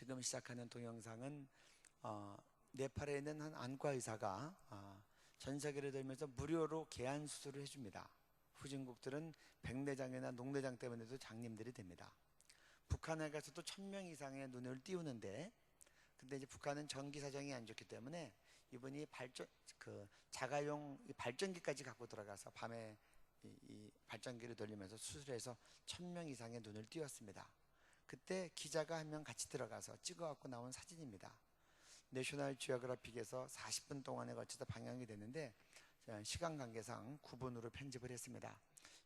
지금 시작하는 동영상은 네팔에 있는 한 안과 의사가 전 세계를 돌면서 무료로 개안 수술을 해줍니다. 후진국들은 백내장이나 녹내장 때문에도 장님들이 됩니다. 북한에 가서도 1000명 이상의 눈을 띄우는데, 근데 이제 북한은 전기 사정이 안 좋기 때문에 이분이 자가용 발전기까지 갖고 들어가서 밤에 이 발전기를 돌리면서 수술해서 1000명 이상의 눈을 띄웠습니다. 그때 기자가 한 명 같이 들어가서 찍어갖고 나온 사진입니다. 내셔널 지오그래픽에서 40분 동안에 걸쳐서 방영이 됐는데 시간 관계상 9분으로 편집을 했습니다.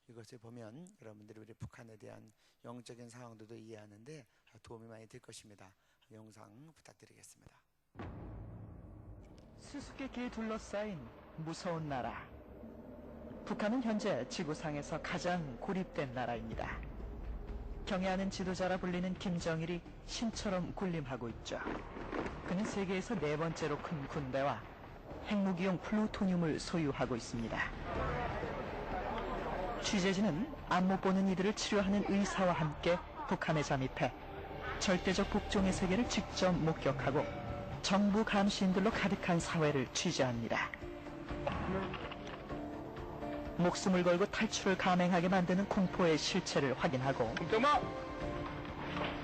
이것을 보면 여러분들이 우리 북한에 대한 영적인 상황들도 이해하는데 도움이 많이 될 것입니다. 영상 부탁드리겠습니다. 수수께끼에 둘러싸인 무서운 나라. 북한은 현재 지구상에서 가장 고립된 나라입니다. 경애하는 지도자라 불리는 김정일이 신처럼 군림하고 있죠. 그는 세계에서 4번째로 큰 군대와 핵무기용 플루토늄을 소유하고 있습니다. 취재진은 앞 못 보는 이들을 치료하는 의사와 함께 북한에 잠입해 절대적 복종의 세계를 직접 목격하고 정부 감시인들로 가득한 사회를 취재합니다. 목숨을 걸고 탈출을 감행하게 만드는 공포의 실체를 확인하고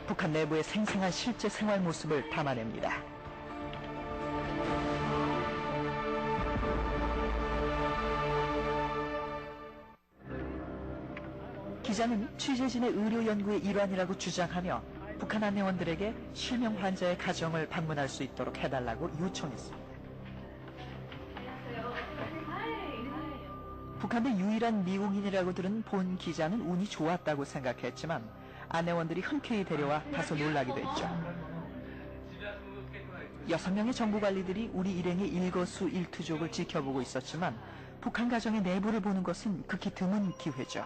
북한 내부의 생생한 실제 생활 모습을 담아냅니다. 기자는 취재진의 의료 연구의 일환이라고 주장하며 북한 안내원들에게 실명 환자의 가정을 방문할 수 있도록 해달라고 요청했습니다. 북한 내 유일한 미국인이라고 들은 본 기자는 운이 좋았다고 생각했지만 안내원들이 흔쾌히 데려와 다소 놀라기도 했죠. 6명의 정부 관리들이 우리 일행의 일거수일투족을 지켜보고 있었지만 북한 가정의 내부를 보는 것은 극히 드문 기회죠.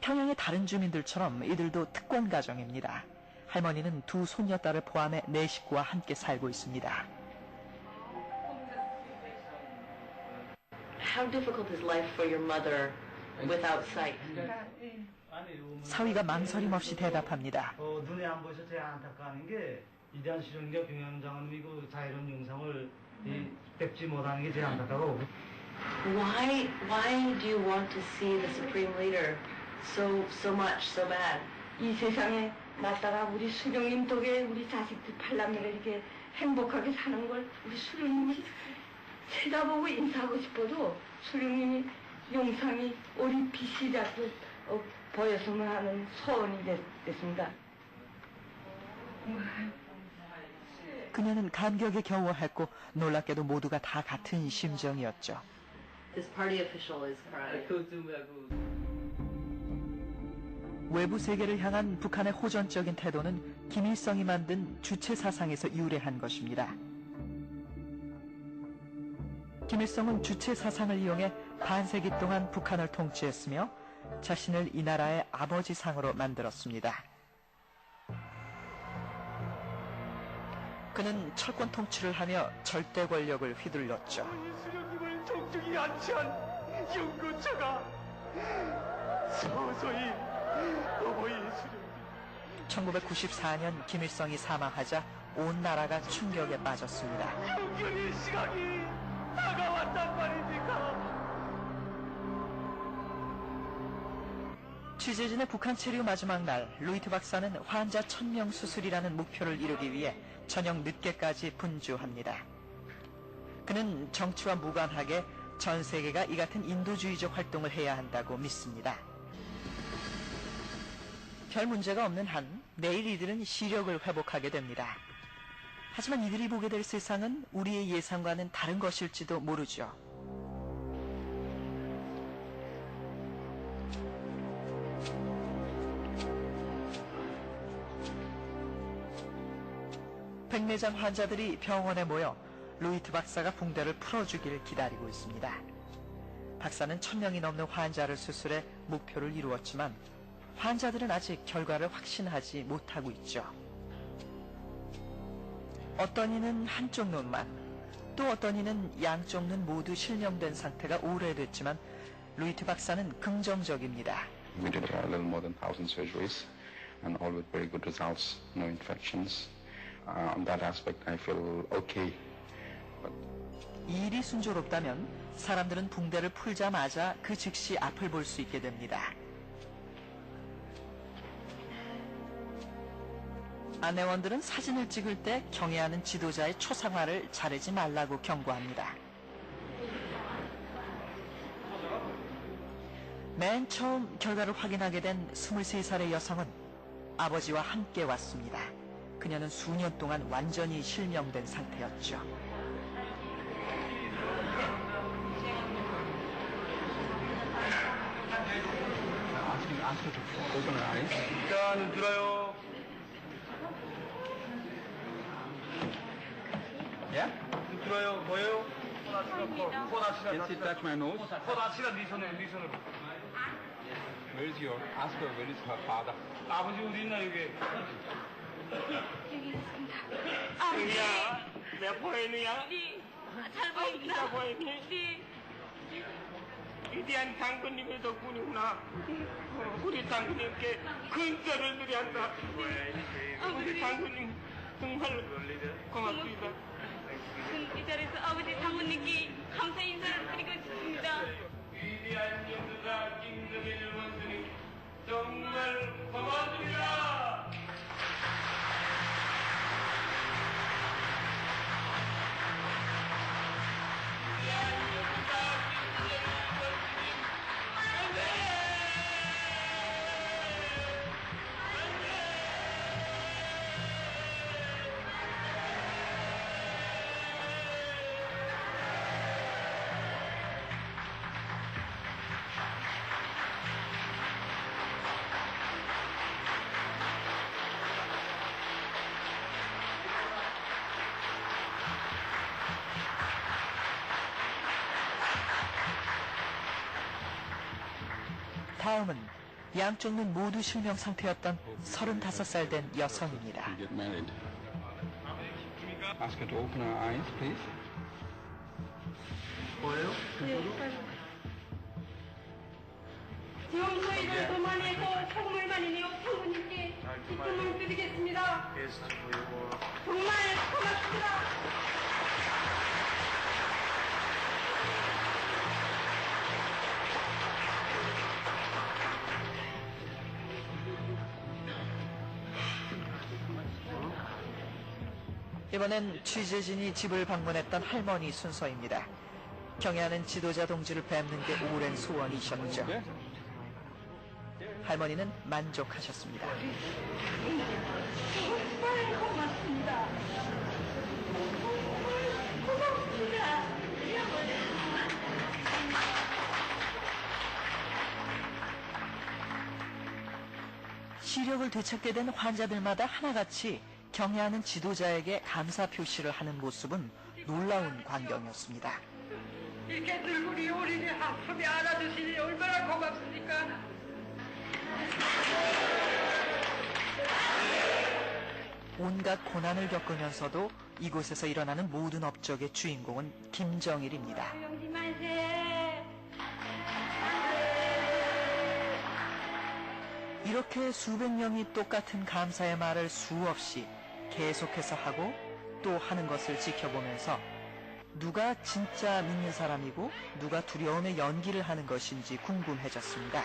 평양의 다른 주민들처럼 이들도 특권 가정입니다. 할머니는 2 손녀딸을 포함해 4 식구와 함께 살고 있습니다. How difficult is life for your mother without sight? 사위가 망설임 없이 대답합니다. 눈에 안 보여서 제일 안타까운 게 위대한 실용자 병영장은 그 자유로운 영상을 뵙지 못하는 게 제일 안타까워. Why do you want to see the supreme leader so much, so bad? 이 세상에 났다가 우리 수령님 덕에 우리 자식들 팔남매가 이렇게 행복하게 사는 걸 우리 수령님이 쳐다보고 인사하고 싶어도 수령님이 영상이 우리 빛이라도 보였으면 하는 소원이 됐습니다. 그녀는 감격에 겨워했고 놀랍게도 모두가 다 같은 심정이었죠. This party official is crying. 외부 세계를 향한 북한의 호전적인 태도는 김일성이 만든 주체 사상에서 유래한 것입니다. 김일성은 주체 사상을 이용해 반세기 동안 북한을 통치했으며 자신을 이 나라의 아버지 상으로 만들었습니다. 그는 철권 통치를 하며 절대 권력을 휘둘렀죠. 수령님을 정중히 안치한 연구처가 서서히 어머니 수령님. 1994년 김일성이 사망하자 온 나라가 충격에 빠졌습니다. 영견의 시각이 다가왔단 말입니까? 취재진의 북한 체류 마지막 날, 루이트 박사는 환자 1000명 수술이라는 목표를 이루기 위해 저녁 늦게까지 분주합니다. 그는 정치와 무관하게 전 세계가 이 같은 인도주의적 활동을 해야 한다고 믿습니다. 별 문제가 없는 한 내일 이들은 시력을 회복하게 됩니다. 하지만 이들이 보게 될 세상은 우리의 예상과는 다른 것일지도 모르죠. 백내장 환자들이 병원에 모여 루이트 박사가 붕대를 풀어주길 기다리고 있습니다. 박사는 1000명이 넘는 환자를 수술해 목표를 이루었지만 환자들은 아직 결과를 확신하지 못하고 있죠. 어떤 이는 한쪽 눈만, 또 어떤 이는 양쪽 눈 모두 실명된 상태가 오래됐지만 루이트 박사는 긍정적입니다. We did a little more than 1,000 surgeries. and all with very good results, no infections. On that aspect, I feel okay. 이 일이 순조롭다면 사람들은 붕대를 풀자마자 그 즉시 앞을 볼 수 있게 됩니다. 아내원들은 사진을 찍을 때 경애하는 지도자의 초상화를 자르지 말라고 경고합니다. 맨 처음 결과를 확인하게 된 23살의 여성은 아버지와 함께 왔습니다. 그녀는 수년 동안 완전히 실명된 상태였죠. 자, 눈 들어요. Yeah? 눈 들어요. 뭐예요? 코나치가 Can she touch my nose? 코나치가 네 손으로. Where is your? Ask her where is her father. 아버지 어디 있나 여기? 여기 있습니다. 야, 내 보이느냐? 네, 잘 보입니다. 보이니? 네. 위대한 당군님의 덕분이구나. 우리 당군님께 근절을 드려한다. 우리 당군님 정말 고맙습니다. 이 자리에서 아버지 장모님께 감사 인사를 드리고 싶습니다. 위대한 연주자 김정일 원수님 정말 고맙습니다. 다음은 양쪽 눈 모두 실명 상태였던 35살 된 여성입니다. Get married. Ask her to open her eyes, please. 뭐예요? 지금 저희를 그만해서 소금을 많이 내어 장모님께 기쁨을 드리겠습니다. 정말 고맙습니다. 이번엔 취재진이 집을 방문했던 할머니 순서입니다. 경애하는 지도자 동지를 뵙는 게 오랜 소원이셨죠. 할머니는 만족하셨습니다. 정말 고맙습니다. 정말 고맙습니다. 시력을 되찾게 된 환자들마다 하나같이 경애하는 지도자에게 감사 표시를 하는 모습은 놀라운 광경이었습니다. 이렇게 늙은이 어린이 아픔이 알아주시니 얼마나 고맙습니까? 온갖 고난을 겪으면서도 이곳에서 일어나는 모든 업적의 주인공은 김정일입니다. 영지 만세. 이렇게 수백 명이 똑같은 감사의 말을 수없이 계속해서 하고 또 하는 것을 지켜보면서 누가 진짜 믿는 사람이고 누가 두려움의 연기를 하는 것인지 궁금해졌습니다.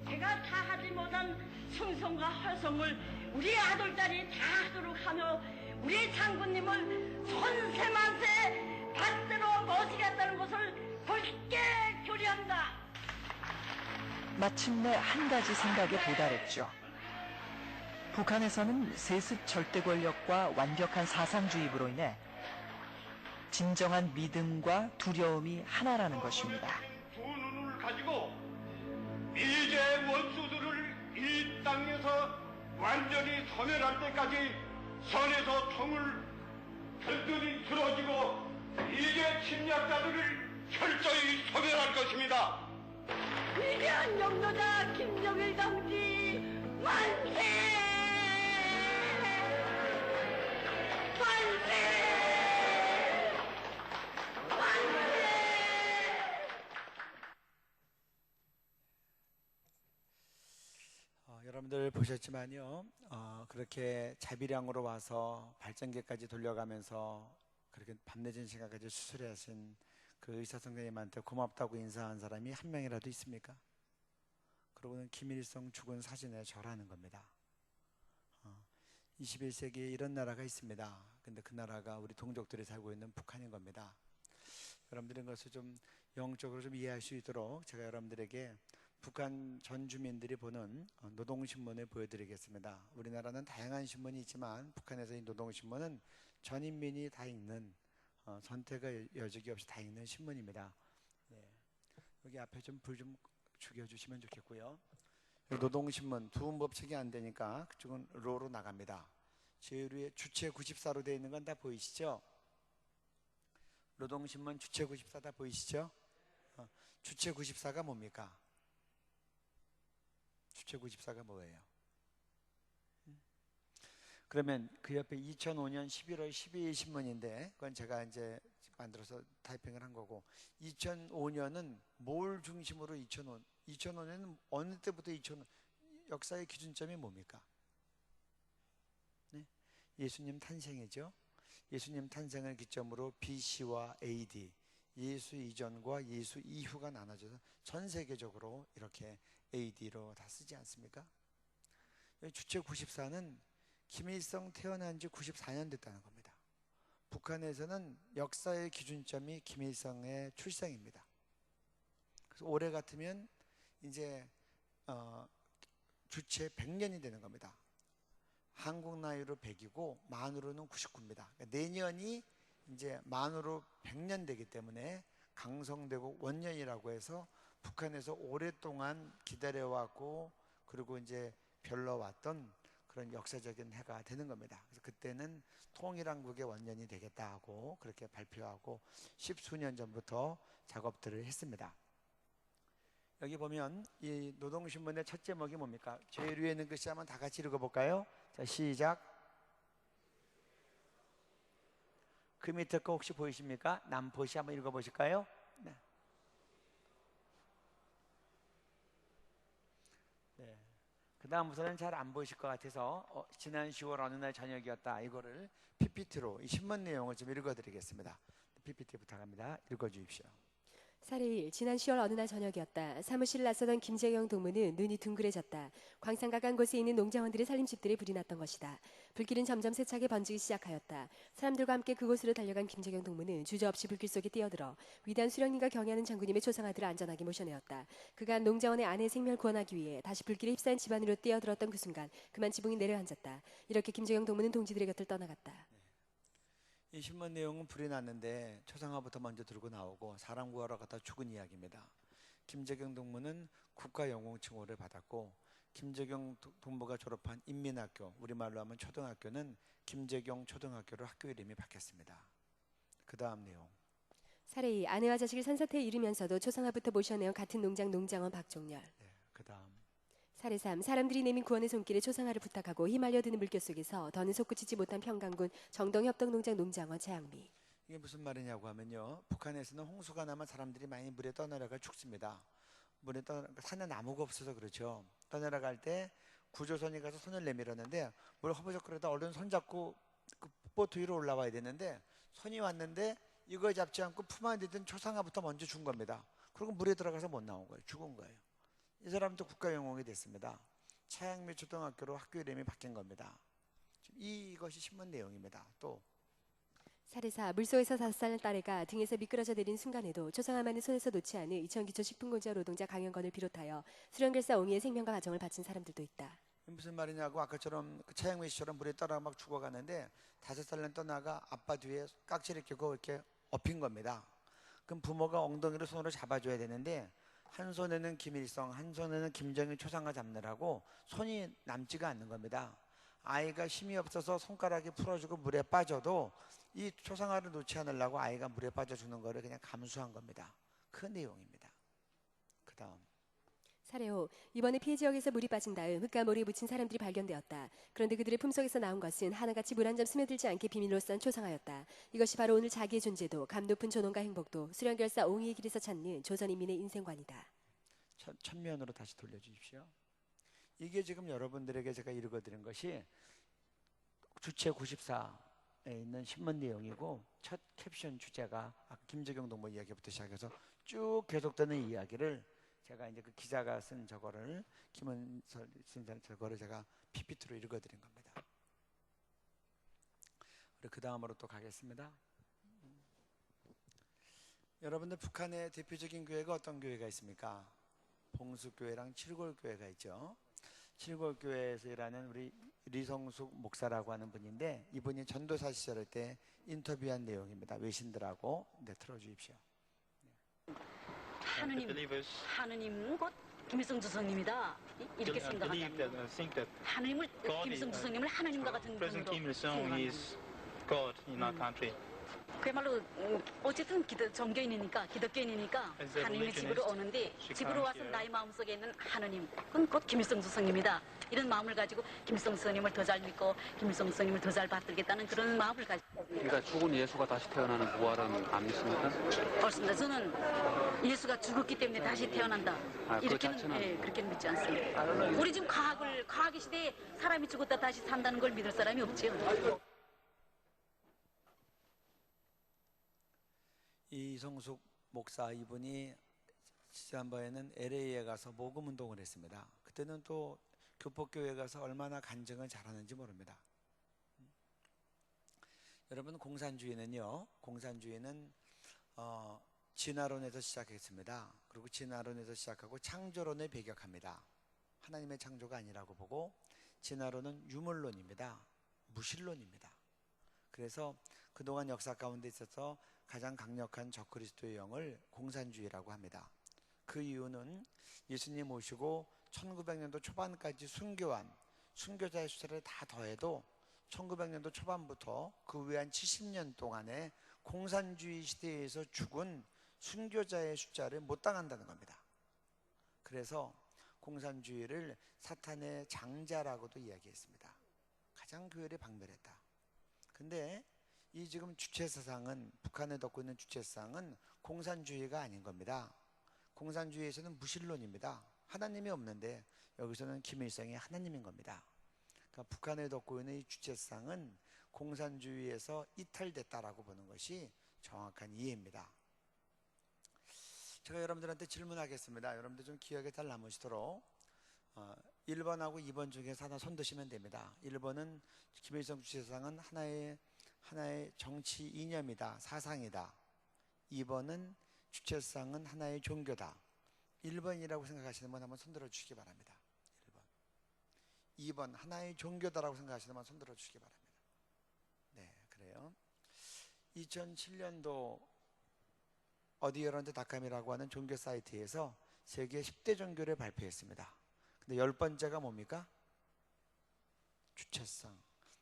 제가 다 하지 못한 충성과 활성을 우리 아들딸이 다 하도록 하며 우리 장군님을 손세만세 받들어 모시겠다는 것을 굳게 교리한다. 마침내 한 가지 생각에 도달했죠. 북한에서는 세습 절대 권력과 완벽한 사상주의로 인해 진정한 믿음과 두려움이 하나라는 것입니다. 두 눈을 가지고 미제 원수들을 이 땅에서 완전히 소멸할 때까지 선에서 총을 든든히 들어지고 미제 침략자들을 철저히 소멸할 것입니다. 위대한 영도자 김정일 동지 만세! 만세! 만세! 여러분들 보셨지만요, 그렇게 자비량으로 와서 발전기까지 돌려가면서 그렇게 밤늦은 시간까지 수술하신 그 의사 선생님한테 고맙다고 인사한 사람이 한 명이라도 있습니까? 그러고는 김일성 죽은 사진에 절하는 겁니다. 21세기에 이런 나라가 있습니다. 근데 그 나라가 우리 동족들이 살고 있는 북한인 겁니다. 여러분들은 그것을 좀 영적으로 좀 이해할 수 있도록 제가 여러분들에게 북한 전 주민들이 보는 노동신문을 보여드리겠습니다. 우리나라는 다양한 신문이 있지만 북한에서 이 노동신문은 전 인민이 다 읽는, 선택의 여지가 없이 다 읽는 신문입니다. 네. 여기 앞에 좀 불 좀 죽여주시면 좋겠고요. 노동신문 두음법칙이 안 되니까 그쪽은 로로 나갑니다. 제일 위에 주체 94로 되어 있는 건 다 보이시죠? 노동신문 주체 94 다 보이시죠? 주체 94가 뭡니까? 주체 94가 뭐예요? 그러면 그 옆에 2005년 11월 12일 신문인데 그건 제가 이제 만들어서 타이핑을 한 거고, 2005년은 뭘 중심으로 2005년은 어느 때부터 2005년 역사의 기준점이 뭡니까? 네? 예수님 탄생이죠. 예수님 탄생을 기점으로 BC와 AD, 예수 이전과 예수 이후가 나눠져서 전 세계적으로 이렇게 AD로 다 쓰지 않습니까? 주체 94는 김일성 태어난 지 94년 됐다는 겁니다. 북한에서는 역사의 기준점이 김일성의 출생입니다. 그래서 올해 같으면 이제 주체 100년이 되는 겁니다. 한국 나이로 100이고 만으로는 99입니다. 그러니까 내년이 이제 만으로 100년 되기 때문에 강성되고 원년이라고 해서 북한에서 오랫동안 기다려왔고 그리고 이제 별러왔던 그런 역사적인 해가 되는 겁니다. 그래서 그때는 통일한국의 원년이 되겠다고 그렇게 발표하고 10수년 전부터 작업들을 했습니다. 여기 보면 이 노동신문의 첫 제목이 뭡니까? 제일 위에 있는 글씨 한번 다 같이 읽어볼까요? 자, 시작. 그 밑에 거 혹시 보이십니까? 남포시 한번 읽어보실까요? 네. 네. 그 다음부터는 잘 안 보이실 것 같아서 지난 10월 어느 날 저녁이었다, 이거를 PPT로 이 신문 내용을 좀 읽어드리겠습니다. PPT 부탁합니다. 읽어주십시오. 사례 1. 지난 10월 어느 날 저녁이었다. 사무실을 나서던 김재경 동무는 눈이 둥그레졌다. 광산 가까운 곳에 있는 농장원들의 살림집들에 불이 났던 것이다. 불길은 점점 세차게 번지기 시작하였다. 사람들과 함께 그곳으로 달려간 김재경 동무는 주저없이 불길 속에 뛰어들어 위대한 수령님과 경애하는 장군님의 초상화들을 안전하게 모셔내었다. 그간 농장원의 아내의 생명을 구원하기 위해 다시 불길에 휩싸인 집안으로 뛰어들었던 그 순간 그만 지붕이 내려앉았다. 이렇게 김재경 동무는 동지들의 곁을 떠나갔다. 이 신문 내용은 불이 났는데 초상화부터 먼저 들고 나오고 사람 구하러 갔다 죽은 이야기입니다. 김재경 동무는 국가영웅칭호를 받았고 김재경 동무가 졸업한 인민학교, 우리말로 하면 초등학교는 김재경 초등학교로 학교 이름이 바뀌었습니다. 그 다음 내용. 사례 2. 아내와 자식을 산사태에 이르면서도 초상화부터 모셔내어 같은 농장 농장원 박종렬. 네, 그 다음. 사례 3. 사람들이 내민 구원의 손길에 초상화를 부탁하고 휘말려드는 물결 속에서 더는 솟구치지 못한 평강군 정동협덕농장 농장원 최양미. 이게 무슨 말이냐고 하면요, 북한에서는 홍수가 나면 사람들이 많이 물에 떠내려가 죽습니다. 물에 산에 나무가 없어서 그렇죠. 떠내려갈 때 구조선이 가서 손을 내밀었는데 물 허브적거리다 얼른 손잡고 그 보트 위로 올라와야 되는데 손이 왔는데 이걸 잡지 않고 품 안에 든 초상화부터 먼저 준 겁니다. 그리고 물에 들어가서 못 나온 거예요. 죽은 거예요. 이 사람도 국가영웅이 됐습니다. 차양미 초등학교로 학교 이름이 바뀐 겁니다. 이것이 신문 내용입니다. 또 사례 4. 물속에서 5살 딸애가 등에서 미끄러져 내린 순간에도 초상화만을 손에서 놓지 않은 이천기초식품공자 노동자 강영건을 비롯하여 수령결사 옹이의 생명과 가정을 바친 사람들도 있다. 무슨 말이냐고, 아까처럼 그 차양미 씨처럼 물에 따라 막 죽어가는데 5살 난 떠나가 아빠 뒤에 깍지를 끼고 이렇게 엎인 겁니다. 그럼 부모가 엉덩이를 손으로 잡아줘야 되는데 한 손에는 김일성, 한 손에는 김정일 초상화 잡느라고 손이 남지가 않는 겁니다. 아이가 힘이 없어서 손가락이 풀어지고 물에 빠져도 이 초상화를 놓지 않으려고 아이가 물에 빠져 주는 거를 그냥 감수한 겁니다. 그 내용입니다. 그 다음. 사례 5. 이번에 피해 지역에서 물이 빠진 다음 흙과 모래에 묻힌 사람들이 발견되었다. 그런데 그들의 품속에서 나온 것은 하나같이 물 한 점 스며들지 않게 비밀로 싼 초상화였다. 이것이 바로 오늘 자기의 존재도 감 높은 존엄과 행복도 수령결사 옹이의 길에서 찾는 조선인민의 인생관이다. 천면으로 다시 돌려주십시오. 이게 지금 여러분들에게 제가 읽어드린 것이 주체 94에 있는 신문 내용이고, 첫 캡션 주제가 아까 김재경 동무 이야기부터 시작해서 쭉 계속되는 이야기를 제가 이제 그 기자가 쓴 저거를, 김은설 쓴 저거를 제가 PPT로 읽어드린 겁니다. 우리 그 다음으로 또 가겠습니다. 여러분들, 북한의 대표적인 교회가 어떤 교회가 있습니까? 봉수교회랑 칠골교회가 있죠. 칠골교회에서 일하는 우리 리성숙 목사라고 하는 분인데, 이분이 전도사 시절 때 인터뷰한 내용입니다. 외신들하고. 네, 틀어주십시오. 하느님 곧 김일성 주석님이다. 이렇게 생각한답니다. 하느님을 김일성 주석님을 하느님과 같은 분으로 생각합니다. 그야말로 어쨌든 정교인이니까, 기독교인이니까 하느님의 집으로 오는데, 집으로 와서 나의 마음속에 있는 하느님, 그건 곧 김일성 주석님이다. 이런 마음을 가지고 김일성 주석님을 더 잘 믿고 김일성 주석님을 더 잘 받들겠다는 그런 마음을 가지고. 그러니까 죽은 예수가 다시 태어나는 부활은 안 믿습니까? 그렇습니다. 저는 예수가 죽었기 때문에 다시 태어난다. 그 이렇게는 자체는 그렇게는 믿지 않습니다. 우리 지금 과학의 시대에 사람이 죽었다 다시 산다는 걸 믿을 사람이 없죠. 이성숙 목사, 이분이 지난번에는 LA에 가서 모금 운동을 했습니다. 그때는 또 교포교회 가서 얼마나 간증을 잘하는지 모릅니다. 여러분, 공산주의는요, 공산주의는 진화론에서 시작했습니다. 그리고 진화론에서 시작하고 창조론에 배격합니다. 하나님의 창조가 아니라고 보고, 진화론은 유물론입니다. 무신론입니다. 그래서 그동안 역사 가운데 있어서 가장 강력한 적그리스도의 영을 공산주의라고 합니다. 그 이유는 예수님 오시고 1900년도 초반까지 순교한 순교자의 숫자를 다 더해도 1900년도 초반부터 그 외 한 70년 동안에 공산주의 시대에서 죽은 순교자의 숫자를 못 당한다는 겁니다. 그래서 공산주의를 사탄의 장자라고도 이야기했습니다. 가장 교회를 박멸했다. 근데 이 지금 주체사상은, 북한에 덮고 있는 주체사상은 공산주의가 아닌 겁니다. 공산주의에서는 무신론입니다. 하나님이 없는데 여기서는 김일성이 하나님인 겁니다. 그러니까 북한에 덮고 있는 이 주체사상은 공산주의에서 이탈됐다라고 보는 것이 정확한 이해입니다. 제가 여러분들한테 질문하겠습니다. 여러분들 좀 기억에 잘 남으시도록 1번하고 2번 중에서 하나 손드시면 됩니다. 1번은 김일성 주체사상은 하나의 정치 이념이다, 사상이다. 2번은 주체사상은 하나의 종교다. 1번이라고 생각하시는 분 한번 손들어 주시기 바랍니다. 1번. 2번 하나의 종교다라고 생각하시는 분 손들어 주시기 바랍니다. 네, 그래요. 2007년도 어디어런드닷컴이라고 하는 종교 사이트에서 세계 10대 종교를 발표했습니다. 근데 10번째가 뭡니까? 주체성.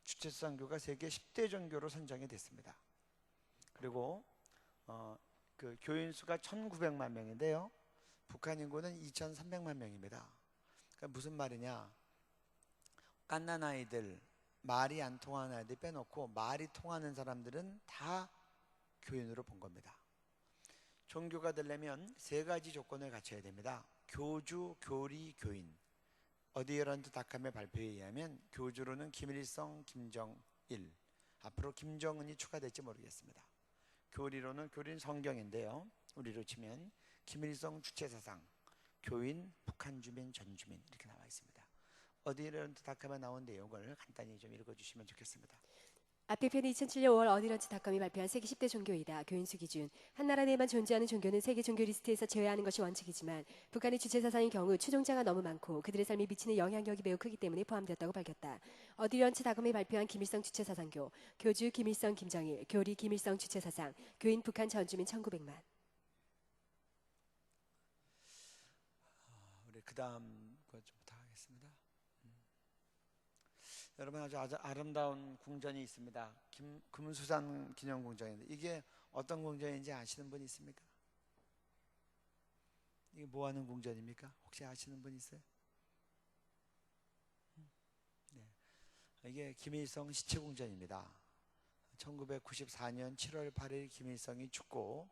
주체성교가 세계 10대 종교로 선정이 됐습니다. 그리고 그 교인 수가 1900만 명인데요. 북한 인구는 2300만 명입니다. 그러니까 무슨 말이냐? 갓난 아이들, 말이 안 통하는 아이들 빼놓고 말이 통하는 사람들은 다 교인으로 본 겁니다. 종교가 되려면 세 가지 조건을 갖춰야 됩니다. 교주, 교리, 교인. 어디어런드닷컴의 발표에 의하면 교주로는 김일성, 김정일, 앞으로 김정은이 추가될지 모르겠습니다. 교리로는 교리는 성경인데요, 우리로 치면 김일성 주체사상, 교인, 북한 주민, 전 주민 이렇게 나와 있습니다. 어디어런드닷컴에 나온 내용을 간단히 좀 읽어주시면 좋겠습니다. 앞대표는 2007년 5월 어디런츠닷컴이 발표한 세계 10대 종교이다. 교인수 기준. 한 나라 내에만 존재하는 종교는 세계 종교 리스트에서 제외하는 것이 원칙이지만 북한의 주체사상의 경우 추종자가 너무 많고 그들의 삶에 미치는 영향력이 매우 크기 때문에 포함되었다고 밝혔다. 어디런츠닷컴이 발표한 김일성 주체사상교, 교주 김일성 김정일, 교리 김일성 주체사상, 교인 북한 전주민 1900만. 우리 그 다음 거 좀 부탁하겠습니다. 여러분, 아주 아름다운 궁전이 있습니다. 금수산 기념궁전인데 이게 어떤 궁전인지 아시는 분 있습니까? 이게 뭐 하는 궁전입니까? 혹시 아시는 분 있어요? 네. 이게 김일성 시체궁전입니다. 1994년 7월 8일 김일성이 죽고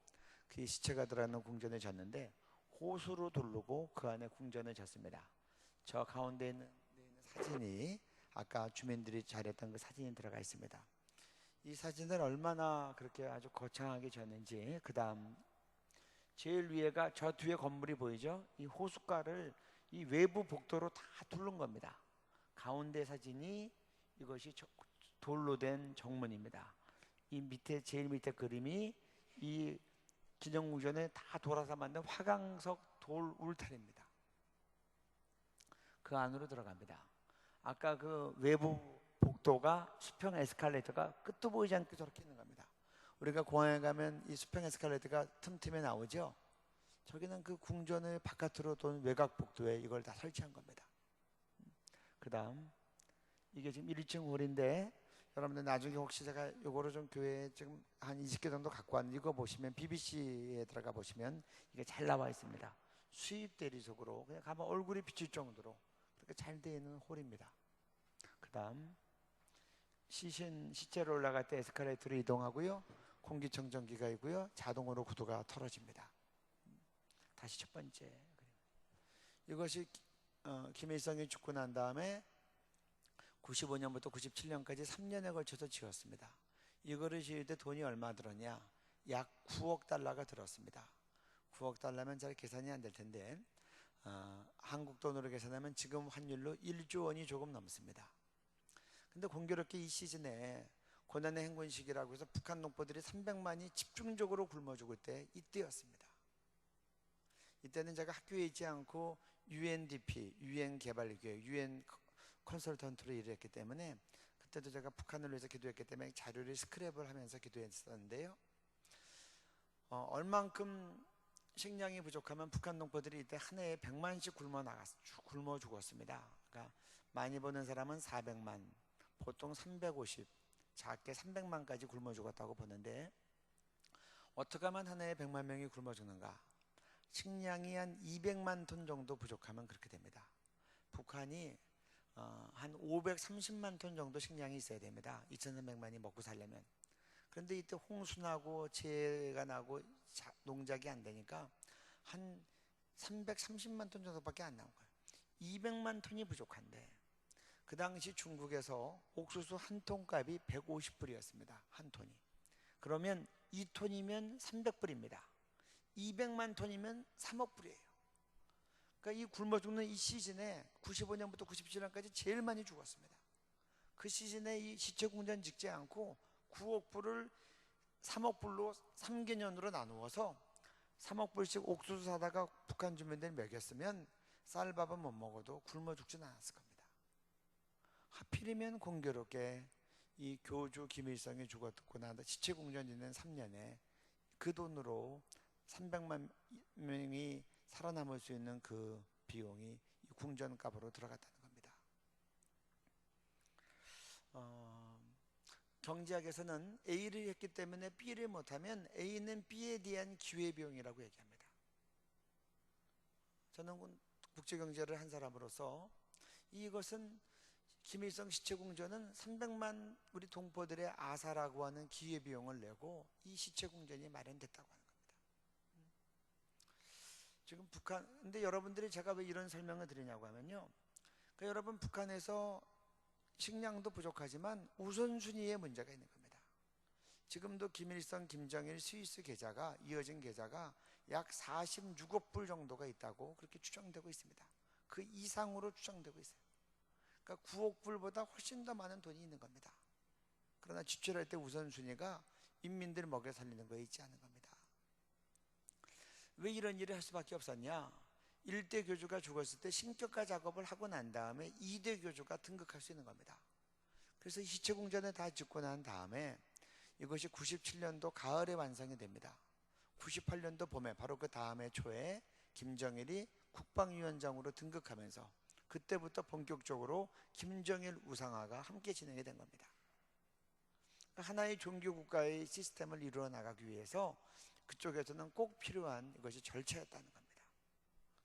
그의 시체가 들어가는 궁전에 졌는데 호수로 두르고 그 안에 궁전을 졌습니다. 저 가운데 있는 사진이 아까 주민들이 잘했던 그 사진이 들어가 있습니다. 이 사진을 얼마나 그렇게 아주 거창하게 지었는지. 그 다음 제일 위에가 저 뒤에 건물이 보이죠? 이 호숫가를 이 외부 복도로 다 둘른 겁니다. 가운데 사진이 이것이 돌로 된 정문입니다. 이 밑에 제일 밑에 그림이 이 기념궁전에 다 돌아서 만든 화강석 돌 울타리입니다. 그 안으로 들어갑니다. 아까 그 외부 복도가 수평 에스컬레이터가 끝도 보이지 않게 저렇게 있는 겁니다. 우리가 공항에 가면 이 수평 에스컬레이터가 틈틈에 나오죠. 저기는 그 궁전의 바깥으로 돈 외곽 복도에 이걸 다 설치한 겁니다. 그 다음 이게 지금 1층 홀인데 여러분들 나중에 혹시 제가 요거를 좀 교회에 지금 한 20개 정도 갖고 왔는데 이거 보시면 BBC에 들어가 보시면 이게 잘 나와 있습니다. 수입 대리석으로 그냥 가면 얼굴이 비칠 정도로 그렇게 잘 되어 있는 홀입니다. 그 다음 시체로 올라갈 때 에스컬레이터로 이동하고요. 공기청정기가 있고요. 자동으로 구두가 털어집니다. 다시 첫 번째 이것이 김일성이 죽고 난 다음에 95년부터 97년까지 3년에 걸쳐서 지었습니다. 이거를 지을 때 돈이 얼마 들었냐? 약 9억 달러가 들었습니다. 9억 달러면 잘 계산이 안 될 텐데 한국 돈으로 계산하면 지금 환율로 1조 원이 조금 넘습니다. 근데 공교롭게 이 시즌에 고난의 행군 시기라고 해서 북한 농부들이 300만이 집중적으로 굶어 죽을 때 이때였습니다. 이때는 제가 학교에 있지 않고 UNDP, UN 개발기획, UN 컨설턴트로 일을 했기 때문에 그때도 제가 북한을 위해서 기도했기 때문에 자료를 스크랩을 하면서 기도했었는데요. 얼만큼 식량이 부족하면 북한 농부들이 이때 한 해에 100만씩 굶어 죽었습니다. 그러니까 많이 버는 사람은 400만, 보통 350, 작게 300만까지 굶어 죽었다고 보는데 어떻게 하면 한 해에 100만 명이 굶어 죽는가? 식량이 한 200만 톤 정도 부족하면 그렇게 됩니다. 북한이 한 530만 톤 정도 식량이 있어야 됩니다. 2,300만이 먹고 살려면. 그런데 이때 홍수나고 재해가 나고 농작이 안 되니까 한 330만 톤 정도밖에 안 나온 거예요. 200만 톤이 부족한데 그 당시 중국에서 옥수수 한 톤 값이 150불이었습니다. 한 톤이. 그러면 2톤이면 300불입니다. 200만 톤이면 3억 불이에요. 그러니까 이 굶어 죽는 이 시즌에 95년부터 97년까지 제일 많이 죽었습니다. 그 시즌에 이 시체궁전 짓지 않고 9억 불을 3억 불로 3개년으로 나누어서 3억 불씩 옥수수 사다가 북한 주민들 먹였으면 쌀밥은 못 먹어도 굶어 죽진 않았을 겁니다. 하필이면 공교롭게 이 교주 김일성이 죽었고 나서 시체궁전 있는 3년에 그 돈으로 300만 명이 살아남을 수 있는 그 비용이 궁전값으로 들어갔다는 겁니다. 경제학에서는 A를 했기 때문에 B를 못하면 A는 B에 대한 기회비용이라고 얘기합니다. 저는 국제경제를 한 사람으로서 이것은 김일성 시체궁전은 300만 우리 동포들의 아사라고 하는 기회비용을 내고 이 시체궁전이 마련됐다고 하는 겁니다. 지금 북한, 근데 여러분들이 제가 왜 이런 설명을 드리냐고 하면요. 그러니까 여러분 북한에서 식량도 부족하지만 우선순위에 문제가 있는 겁니다. 지금도 김일성, 김정일 스위스 계좌가 이어진 계좌가 약 46억 불 정도가 있다고 그렇게 추정되고 있습니다. 그 이상으로 추정되고 있어요. 그러니까 9억 불보다 훨씬 더 많은 돈이 있는 겁니다. 그러나 지출할 때 우선순위가 인민들 먹여 살리는 거에 있지 않은 겁니다. 왜 이런 일을 할 수밖에 없었냐? 1대 교주가 죽었을 때 신격화 작업을 하고 난 다음에 2대 교주가 등극할 수 있는 겁니다. 그래서 시체궁전을 다 짓고 난 다음에 이것이 97년도 가을에 완성이 됩니다. 98년도 봄에 바로 그 다음해 초에 김정일이 국방위원장으로 등극하면서 그때부터 본격적으로 김정일 우상화가 함께 진행이 된 겁니다. 하나의 종교국가의 시스템을 이루어 나가기 위해서 그쪽에서는 꼭 필요한 이것이 절차였다는 겁니다.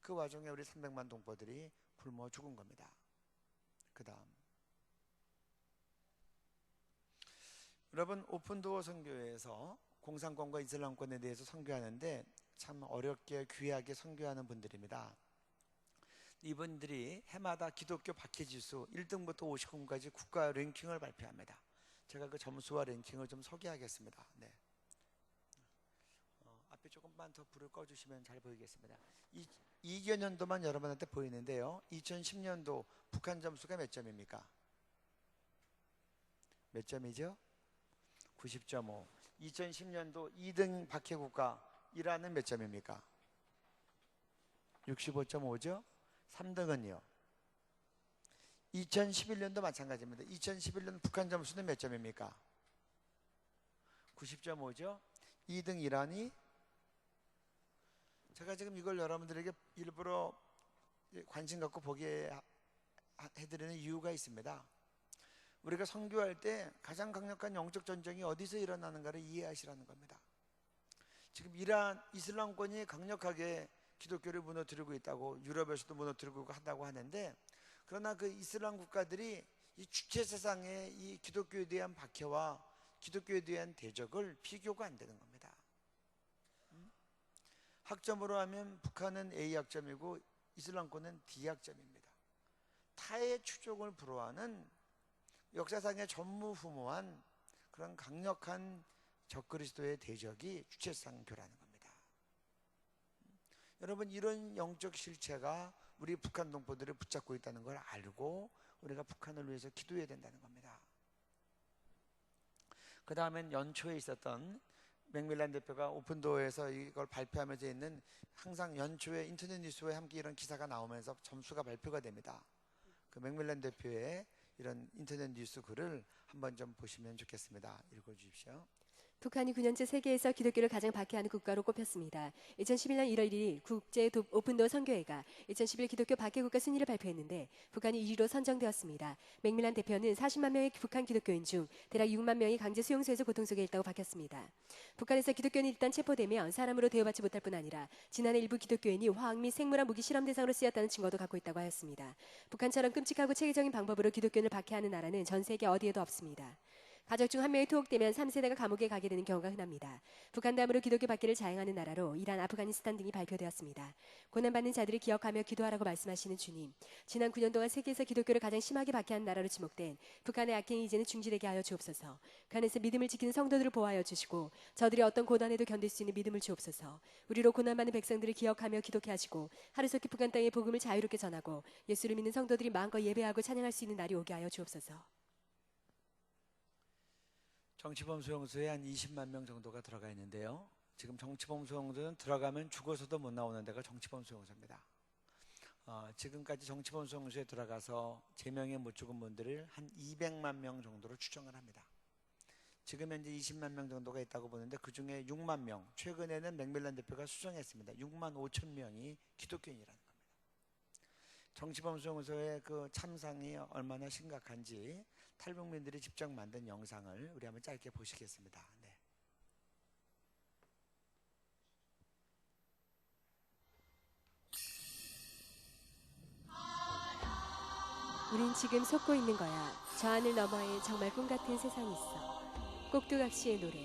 그 와중에 우리 300만 동포들이 굶어 죽은 겁니다. 그 다음 여러분 오픈도어 선교회에서 공산권과 이슬람권에 대해서 선교하는데 참 어렵게 귀하게 선교하는 분들입니다. 이분들이 해마다 기독교 박해지수 1등부터 59등까지 국가 랭킹을 발표합니다. 제가 그 점수와 랭킹을 좀 소개하겠습니다. 네. 앞에 조금만 더 불을 꺼주시면 잘 보이겠습니다. 2000년도만 여러분한테 보이는데요. 2010년도 북한 점수가 몇 점입니까? 몇 점이죠? 90.5. 2010년도 2등 박해국가 이란은 몇 점입니까? 65.5죠? 3등은요? 2011년도 마찬가지입니다. 2011년 북한 점수는 몇 점입니까? 90.5죠? 2등 이란이, 제가 지금 이걸 여러분들에게 일부러 관심 갖고 보게 해드리는 이유가 있습니다. 우리가 선교할 때 가장 강력한 영적 전쟁이 어디서 일어나는가를 이해하시라는 겁니다. 지금 이슬람권이 강력하게 기독교를 무너뜨리고 있다고, 유럽에서도 무너뜨리고 한다고 하는데, 그러나 그 이슬람 국가들이 이 주체 세상의 이 기독교에 대한 박해와 기독교에 대한 대적을 비교가 안 되는 겁니다. 학점으로 하면 북한은 A학점이고 이슬람권은 D학점입니다. 타의 추종을 불허하는 역사상의 전무후무한 그런 강력한 적그리스도의 대적이 주체상교라는 겁니다. 여러분, 이런 영적 실체가 우리 북한 동포들을 붙잡고 있다는 걸 알고 우리가 북한을 위해서 기도해야 된다는 겁니다. 그 다음엔 연초에 있었던 맥밀란 대표가 오픈도어에서 이걸 발표하면서 있는, 항상 연초에 인터넷 뉴스에 함께 이런 기사가 나오면서 점수가 발표가 됩니다. 그 맥밀란 대표의 이런 인터넷 뉴스 글을 한번 좀 보시면 좋겠습니다. 읽어주십시오. 북한이 9년째 세계에서 기독교를 가장 박해하는 국가로 꼽혔습니다. 2011년 1월 1일 국제 오픈도어 선교회가 2011 기독교 박해 국가 순위를 발표했는데 북한이 1위로 선정되었습니다. 맥밀란 대표는 40만 명의 북한 기독교인 중 대략 6만 명이 강제 수용소에서 고통 속에 있다고 밝혔습니다. 북한에서 기독교인이 일단 체포되면 사람으로 대우받지 못할 뿐 아니라 지난해 일부 기독교인이 화학 및 생물학 무기 실험 대상으로 쓰였다는 증거도 갖고 있다고 하였습니다. 북한처럼 끔찍하고 체계적인 방법으로 기독교인을 박해하는 나라는 전 세계 어디에도 없습니다. 가족 중 한 명이 투옥되면 3세대가 감옥에 가게 되는 경우가 흔합니다. 북한 다음으로 기독교 박해를 자행하는 나라로 이란, 아프가니스탄 등이 발표되었습니다. 고난받는 자들을 기억하며 기도하라고 말씀하시는 주님, 지난 9년 동안 세계에서 기독교를 가장 심하게 박해한 나라로 지목된 북한의 악행이 이제는 중지되게 하여 주옵소서. 그 안에서 믿음을 지키는 성도들을 보호하여 주시고 저들이 어떤 고난에도 견딜 수 있는 믿음을 주옵소서. 우리로 고난받는 백성들을 기억하며 기독해 하시고 하루속히 북한 땅의 복음을 자유롭게 전하고 예수를 믿는 성도들이 마음껏 예배하고 찬양할 수 있는 날이 오게 하여 주옵소서. 정치범 수용소에 한 20만 명 정도가 들어가 있는데요. 지금 정치범 수용소는 들어가면 죽어서도 못 나오는 데가 정치범 수용소입니다. 지금까지 정치범 수용소에 들어가서 제명에 못 죽은 분들을 한 200만 명 정도로 추정을 합니다. 지금 현재 20만 명 정도가 있다고 보는데 그 중에 6만 명, 최근에는 맥밀란 대표가 수정했습니다. 6만 5천 명이 기독교인이라는 겁니다. 정치범 수용소의 그 참상이 얼마나 심각한지 탈북민들이 직접 만든 영상을 우리 한번 짧게 보시겠습니다. 네. 우린 지금 속고 있는 거야. 저 하늘 너머에 정말 꿈 같은 세상이 있어. 꼭두각시의 노래.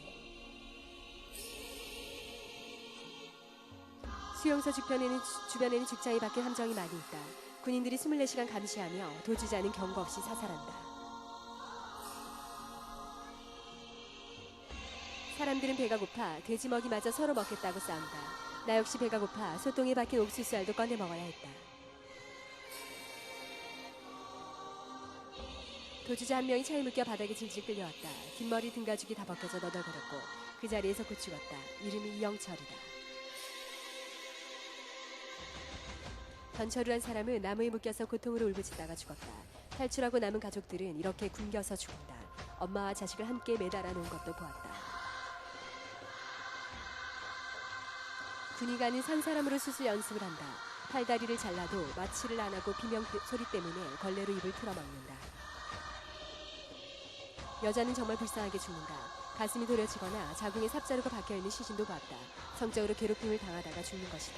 수용소 주변에는 죽창이 박힌 함정이 많이 있다. 군인들이 24시간 감시하며 도주자는 경고 없이 사살한다. 사람들은 배가 고파 돼지 먹이마저 서로 먹겠다고 싸운다. 나 역시 배가 고파 소똥에 박힌 옥수수알도 꺼내 먹어야 했다. 도주자 한 명이 차에 묶여 바닥에 질질 끌려왔다. 긴 머리 등가죽이 다 벗겨져 너덜거렸고 그 자리에서 곧 죽었다. 이름이 이영철이다. 변철우란 사람은 나무에 묶여서 고통으로 울부짖다가 죽었다. 탈출하고 남은 가족들은 이렇게 굶겨서 죽는다. 엄마와 자식을 함께 매달아 놓은 것도 보았다. 군의관은 산 사람으로 수술 연습을 한다. 팔다리를 잘라도 마취를 안 하고 비명 소리 때문에 걸레로 입을 틀어막는다. 여자는 정말 불쌍하게 죽는다. 가슴이 도려지거나 자궁에 삽자루가 박혀있는 시신도 봤다. 성적으로 괴롭힘을 당하다가 죽는 것이다.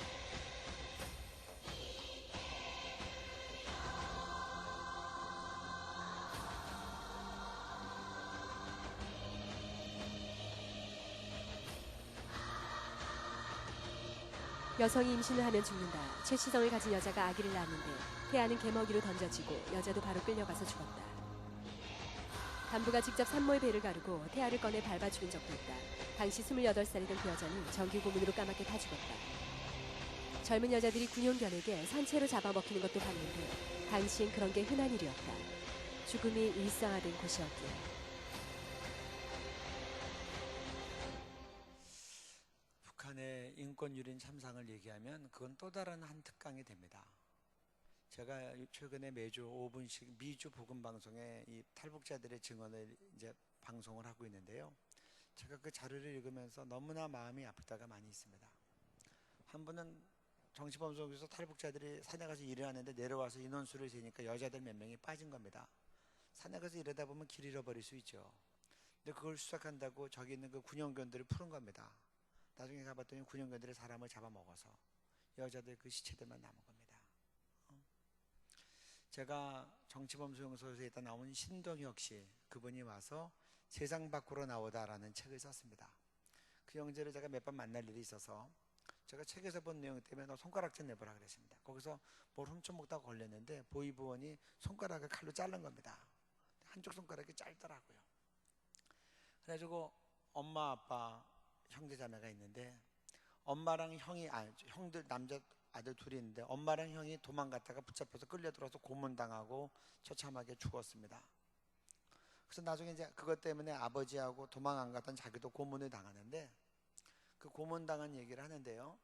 여성이 임신을 하면 죽는다. 최씨성을 가진 여자가 아기를 낳았는데 태아는 개먹이로 던져지고 여자도 바로 끌려가서 죽었다. 간부가 직접 산모의 배를 가르고 태아를 꺼내 밟아 죽인 적도 있다. 당시 28살이던 그 여자는 전기 고문으로 까맣게 타 죽었다. 젊은 여자들이 군용견에게 산채로 잡아먹히는 것도 봤는데 당시엔 그런 게 흔한 일이었다. 죽음이 일상화된 곳이었기에. 북한의 인권유린 참상을 얘기하면 그건 또 다른 한 특강이 됩니다. 제가 최근에 매주 5분씩 미주 복음 방송에 이 탈북자들의 증언을 이제 방송을 하고 있는데요. 제가 그 자료를 읽으면서 너무나 마음이 아플 때가 많이 있습니다. 한 분은 정치범속에서 탈북자들이 산에 가서 일을 하는데 내려와서 인원수를 세니까 여자들 몇 명이 빠진 겁니다. 산에 가서 일하다 보면 길 잃어버릴 수 있죠. 근데 그걸 수색한다고 저기 있는 그 군용견들을 푸는 겁니다. 나중에 가봤더니 군용견들이 사람을 잡아먹어서 여자들 그 시체들만 남은 겁니다. 제가 정치범수용소에서 있다 나온 신동혁 씨, 그분이 와서 세상 밖으로 나오다라는 책을 썼습니다. 그 형제를 제가 몇 번 만날 일이 있어서 제가 책에서 본 내용 때문에 너 손가락 좀 내보라 그랬습니다. 거기서 뭘 훔쳐먹다가 걸렸는데 보이부원이 손가락을 칼로 자른 겁니다. 한쪽 손가락이 짧더라고요. 그래가지고 엄마, 아빠, 형제 자매가 있는데 엄마랑 형이 형들 남자 아들 둘이 있는데 엄마랑 형이 도망갔다가 붙잡혀서 끌려들어서 고문당하고 처참하게 죽었습니다. 그래서 나중에 이제 그것 때문에 아버지하고 도망 안 갔던 자기도 고문을 당하는데 그 고문당한 얘기를 하는데요.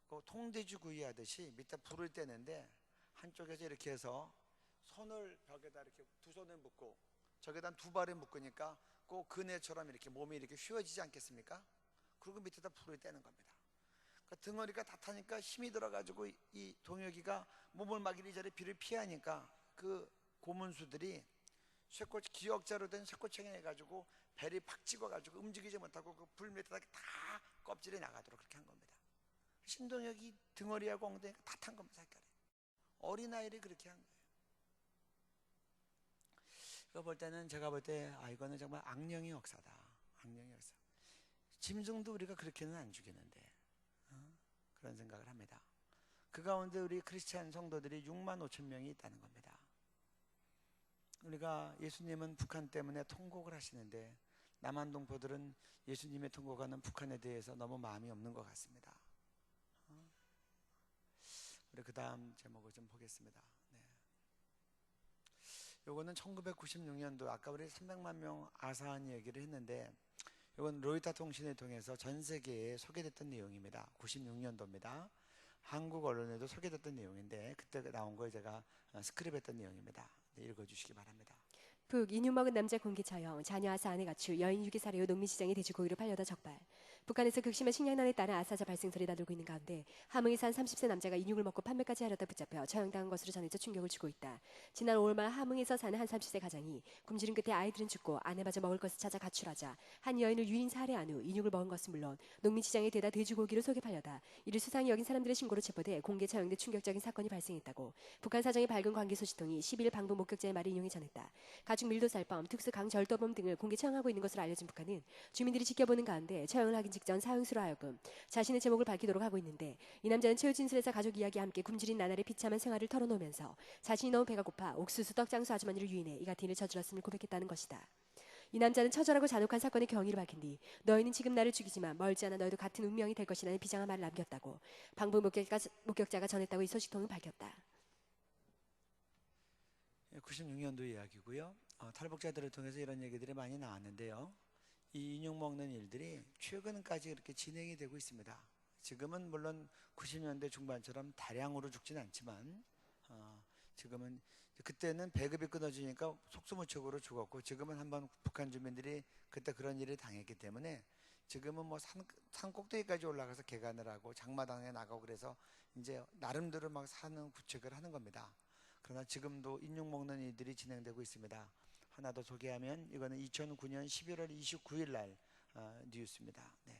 그 통돼지구이 하듯이 밑에 불을 떼는데 한쪽에서 이렇게 해서 손을 벽에다 이렇게 두 손을 묶고 저기다 두 발을 묶으니까 꼭 그네처럼 이렇게 몸이 이렇게 휘어지지 않겠습니까? 그리고 밑에다 불을 떼는 겁니다. 그러니까 등어리가 다 타니까 힘이 들어가지고 이 동혁이가 몸을 막 이리저리 비를 피하니까 그 고문수들이 기역자로 된 쇠꼬챙이 해가지고 배를 팍 찍어가지고 움직이지 못하고 그 불 밑에다 다 껍질이 나가도록 그렇게 한 겁니다. 신동혁이 등어리하고 엉덩이가 다 탄 겁니다. 색깔이. 어린아이를 그렇게 한 거예요. 이거 볼 때는 제가 볼 때 이거는 정말 악령의 역사다. 악령의 역사. 짐승도 우리가 그렇게는 안 죽이는데 그런 생각을 합니다. 그 가운데 우리 크리스찬 성도들이 6만 5천 명이 있다는 겁니다. 우리가 예수님은 북한 때문에 통곡을 하시는데 남한 동포들은 예수님의 통곡하는 북한에 대해서 너무 마음이 없는 것 같습니다. 우리 그 다음 제목을 좀 보겠습니다. 네. 요거는 1996년도 아까 우리 300만 명 아사한 얘기를 했는데 이건 로이터 통신을 통해서 전 세계에 소개됐던 내용입니다. 96년도입니다. 한국 언론에도 소개됐던 내용인데 그때 나온 걸 제가 스크립했던 내용입니다. 네, 읽어주시기 바랍니다. 북 인육 먹은 남자 공개 처형, 자녀 아사 아내 가출, 여인 유기 살해 후 농민시장에 돼지고기로 팔려다 적발. 북한에서 극심한 식량난에 따른 아사자 발생설이 나돌고 있는 가운데 함흥에 산 30세 남자가 인육을 먹고 판매까지 하려다 붙잡혀 처형당한 것으로 전해져 충격을 주고 있다. 지난 5월 말 함흥에서 사는 한 30세 가장이 굶주린 끝에 아이들은 죽고 아내마저 먹을 것을 찾아 가출하자 한 여인을 유인 살해한 후 인육을 먹은 것은 물론 농민시장에 대다 돼지고기로 속여 팔려다 이를 수상히 여긴 사람들의 신고로 체포돼 공개 처형돼 충격적인 사건이 발생했다고 북한 사정의 밝은 관계 소식통이 11일 방북 목격자의 말을 인용해 전했다. 가중 밀도살범, 특수 강절도범 등을 공개 처형하고 있는 것으로 알려진 북한은 주민들이 지켜보는 가운데 처형을 하긴 직전 사형수로 하여금 자신의 제목을 밝히도록 하고 있는데 이 남자는 최후 진술에서 가족 이야기와 함께 굶주린 나날의 비참한 생활을 털어놓으면서 자신이 너무 배가 고파 옥수수 떡 장수 아주머니를 유인해 이 같은 일을 저질렀음을 고백했다는 것이다. 이 남자는 처절하고 잔혹한 사건의 경위를 밝힌 뒤 너희는 지금 나를 죽이지만 멀지 않아 너희도 같은 운명이 될 것이라는 비장한 말을 남겼다고 방북 목격자가 전했다고 이 소식통은 밝혔다. 96년도 이야기고요. 탈북자들을 통해서 이런 얘기들이 많이 나왔는데요. 이 인육 먹는 일들이 최근까지 이렇게 진행이 되고 있습니다. 지금은 물론 90년대 중반처럼 다량으로 죽지는 않지만 지금은 그때는 배급이 끊어지니까 속수무책으로 죽었고 지금은 한번 북한 주민들이 그때 그런 일을 당했기 때문에 지금은 뭐 산 꼭대기까지 올라가서 개간을 하고 장마당에 나가고 그래서 이제 나름대로 막 사는 구책을 하는 겁니다. 그러나 지금도 인육 먹는 일들이 진행되고 있습니다. 하나 더 소개하면 이거는 2009년 11월 29일 날 뉴스입니다. 네.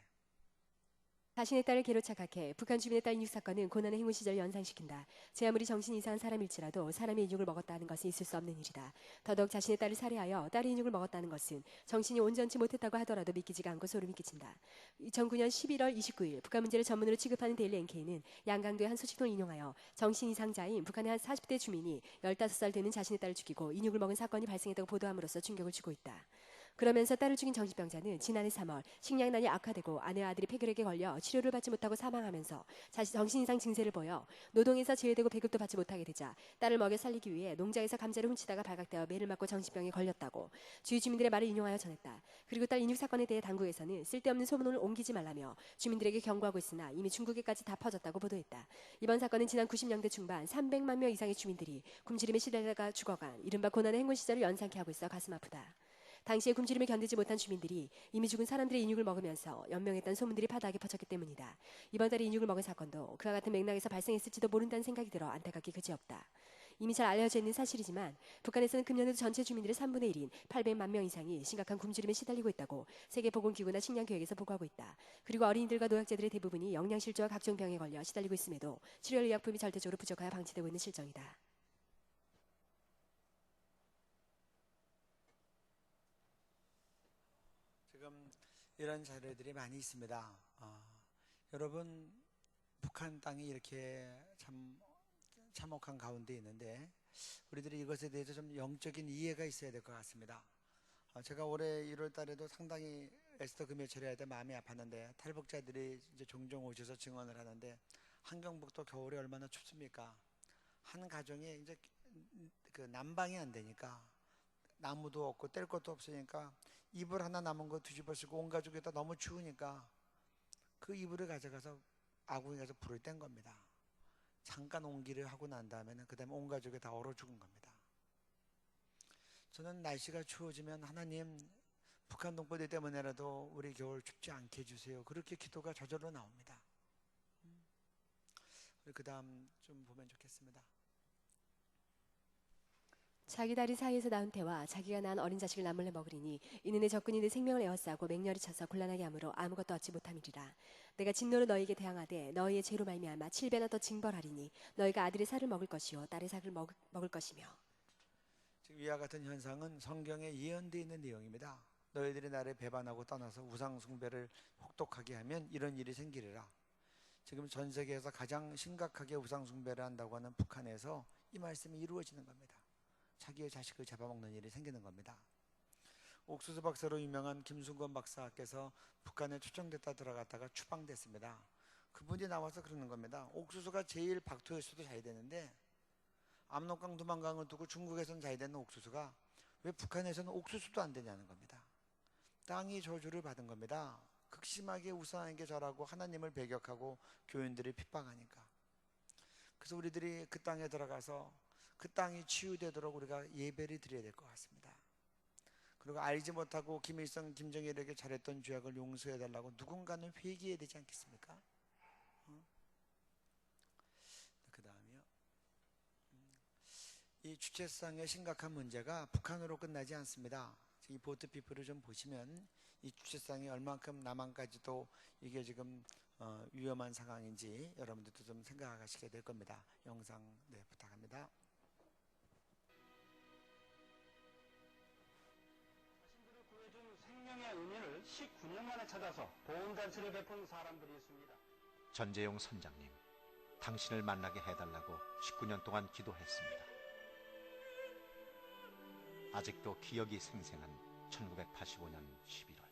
자신의 딸을 개로 착각해 북한 주민의 딸 인육 사건은 고난의 행군 시절을 연상시킨다. 제 아무리 정신이 이상한 사람일지라도 사람의 인육을 먹었다는 것은 있을 수 없는 일이다. 더더욱 자신의 딸을 살해하여 딸의 인육을 먹었다는 것은 정신이 온전치 못했다고 하더라도 믿기지가 않고 소름이 끼친다. 2009년 11월 29일 북한 문제를 전문으로 취급하는 데일리 NK는 양강도의 한 소식통을 인용하여 정신 이상자인 북한의 한 40대 주민이 15살 되는 자신의 딸을 죽이고 인육을 먹은 사건이 발생했다고 보도함으로써 충격을 주고 있다. 그러면서 딸을 죽인 정신병자는 지난해 3월 식량난이 악화되고 아내와 아들이 폐결핵에 걸려 치료를 받지 못하고 사망하면서 정신 이상 증세를 보여 노동에서 제외되고 배급도 받지 못하게 되자 딸을 먹여 살리기 위해 농장에서 감자를 훔치다가 발각되어 매를 맞고 정신병에 걸렸다고 주위 주민들의 말을 인용하여 전했다. 그리고 딸 인육 사건에 대해 당국에서는 쓸데없는 소문을 옮기지 말라며 주민들에게 경고하고 있으나 이미 중국에까지 다 퍼졌다고 보도했다. 이번 사건은 지난 90년대 중반 300만 명 이상의 주민들이 굶주림에 시달려가 죽어간 이른바 고난의 행군 시절을 연상케 하고 있어 가슴 아프다. 당시에 굶주림을 견디지 못한 주민들이 이미 죽은 사람들의 인육을 먹으면서 연명했다는 소문들이 바닥에 퍼졌기 때문이다. 이번 달에 인육을 먹은 사건도 그와 같은 맥락에서 발생했을지도 모른다는 생각이 들어 안타깝기 그지없다. 이미 잘 알려져 있는 사실이지만 북한에서는 금년에도 전체 주민들의 3분의 1인 800만 명 이상이 심각한 굶주림에 시달리고 있다고 세계보건기구나 식량계획에서 보고하고 있다. 그리고 어린이들과 노약자들의 대부분이 영양실조와 각종 병에 걸려 시달리고 있음에도 출혈의약품이 절대적으로 부족하여 방치되고 있는 실정이다. 지금 이런 자료들이 많이 있습니다. 여러분, 북한 땅이 이렇게 참 참혹한 가운데 있는데 우리들이 이것에 대해서 좀 영적인 이해가 있어야 될 것 같습니다. 제가 올해 1월 달에도 상당히 에스더 금요 처리할 때 마음이 아팠는데 탈북자들이 이제 종종 오셔서 증언을 하는데 한경북도 겨울에 얼마나 춥습니까? 한 가정에 이제 그 난방이 안 되니까 나무도 없고 뗄 것도 없으니까 이불 하나 남은 거 뒤집어 쓰고 온 가족이 다 너무 추우니까 그 이불을 가져가서 아궁이 가서 불을 뗀 겁니다. 잠깐 온기를 하고 난 다음에는 그 다음에 온 가족이 다 얼어 죽은 겁니다. 저는 날씨가 추워지면 하나님 북한 동포들 때문에라도 우리 겨울 춥지 않게 해주세요. 그렇게 기도가 저절로 나옵니다. 그 다음 좀 보면 좋겠습니다. 자기 다리 사이에서 낳은 태와 자기가 낳은 어린 자식을 남몰래 먹으리니 이는 내 적군이 내 생명을 에워싸고 맹렬히 쳐서 곤란하게 하므로 아무것도 얻지 못함이리라. 내가 진노로 너희에게 대항하되 너희의 죄로 말미암아 7배나 더 징벌하리니 너희가 아들의 살을 먹을 것이요 딸의 살을 먹을 것이며. 지금 이와 같은 현상은 성경에 예언되어 있는 내용입니다. 너희들이 나를 배반하고 떠나서 우상 숭배를 혹독하게 하면 이런 일이 생기리라. 지금 전 세계에서 가장 심각하게 우상 숭배를 한다고 하는 북한에서 이 말씀이 이루어지는 겁니다. 자기의 자식을 잡아먹는 일이 생기는 겁니다. 옥수수 박사로 유명한 김순건 박사께서 북한에 초청됐다 들어갔다가 추방됐습니다. 그분이 나와서 그러는 겁니다. 옥수수가 제일 박토에서도 잘 되는데 압록강 두만강을 두고 중국에서는 잘 되는 옥수수가 왜 북한에서는 옥수수도 안 되냐는 겁니다. 땅이 저주를 받은 겁니다. 극심하게 우상에게 절하고 하나님을 배격하고 교인들을 핍박하니까. 그래서 우리들이 그 땅에 들어가서 그 땅이 치유되도록 우리가 예배를 드려야 될 것 같습니다. 그리고 알지 못하고 김일성, 김정일에게 잘했던 죄악을 용서해달라고 누군가는 회개해야 되지 않겠습니까? 그 다음이요. 이 주체성의 심각한 문제가 북한으로 끝나지 않습니다. 이 보트피플을 좀 보시면 이 주체성이 얼만큼 남한까지도 이게 지금 위험한 상황인지 여러분들도 좀 생각하시게 될 겁니다. 영상 부탁합니다. 생명의 은인을 19년 만에 찾아서 보험잔치를 베푼 사람들이 있습니다. 전재용 선장님, 당신을 만나게 해달라고 19년 동안 기도했습니다. 아직도 기억이 생생한 1985년 11월.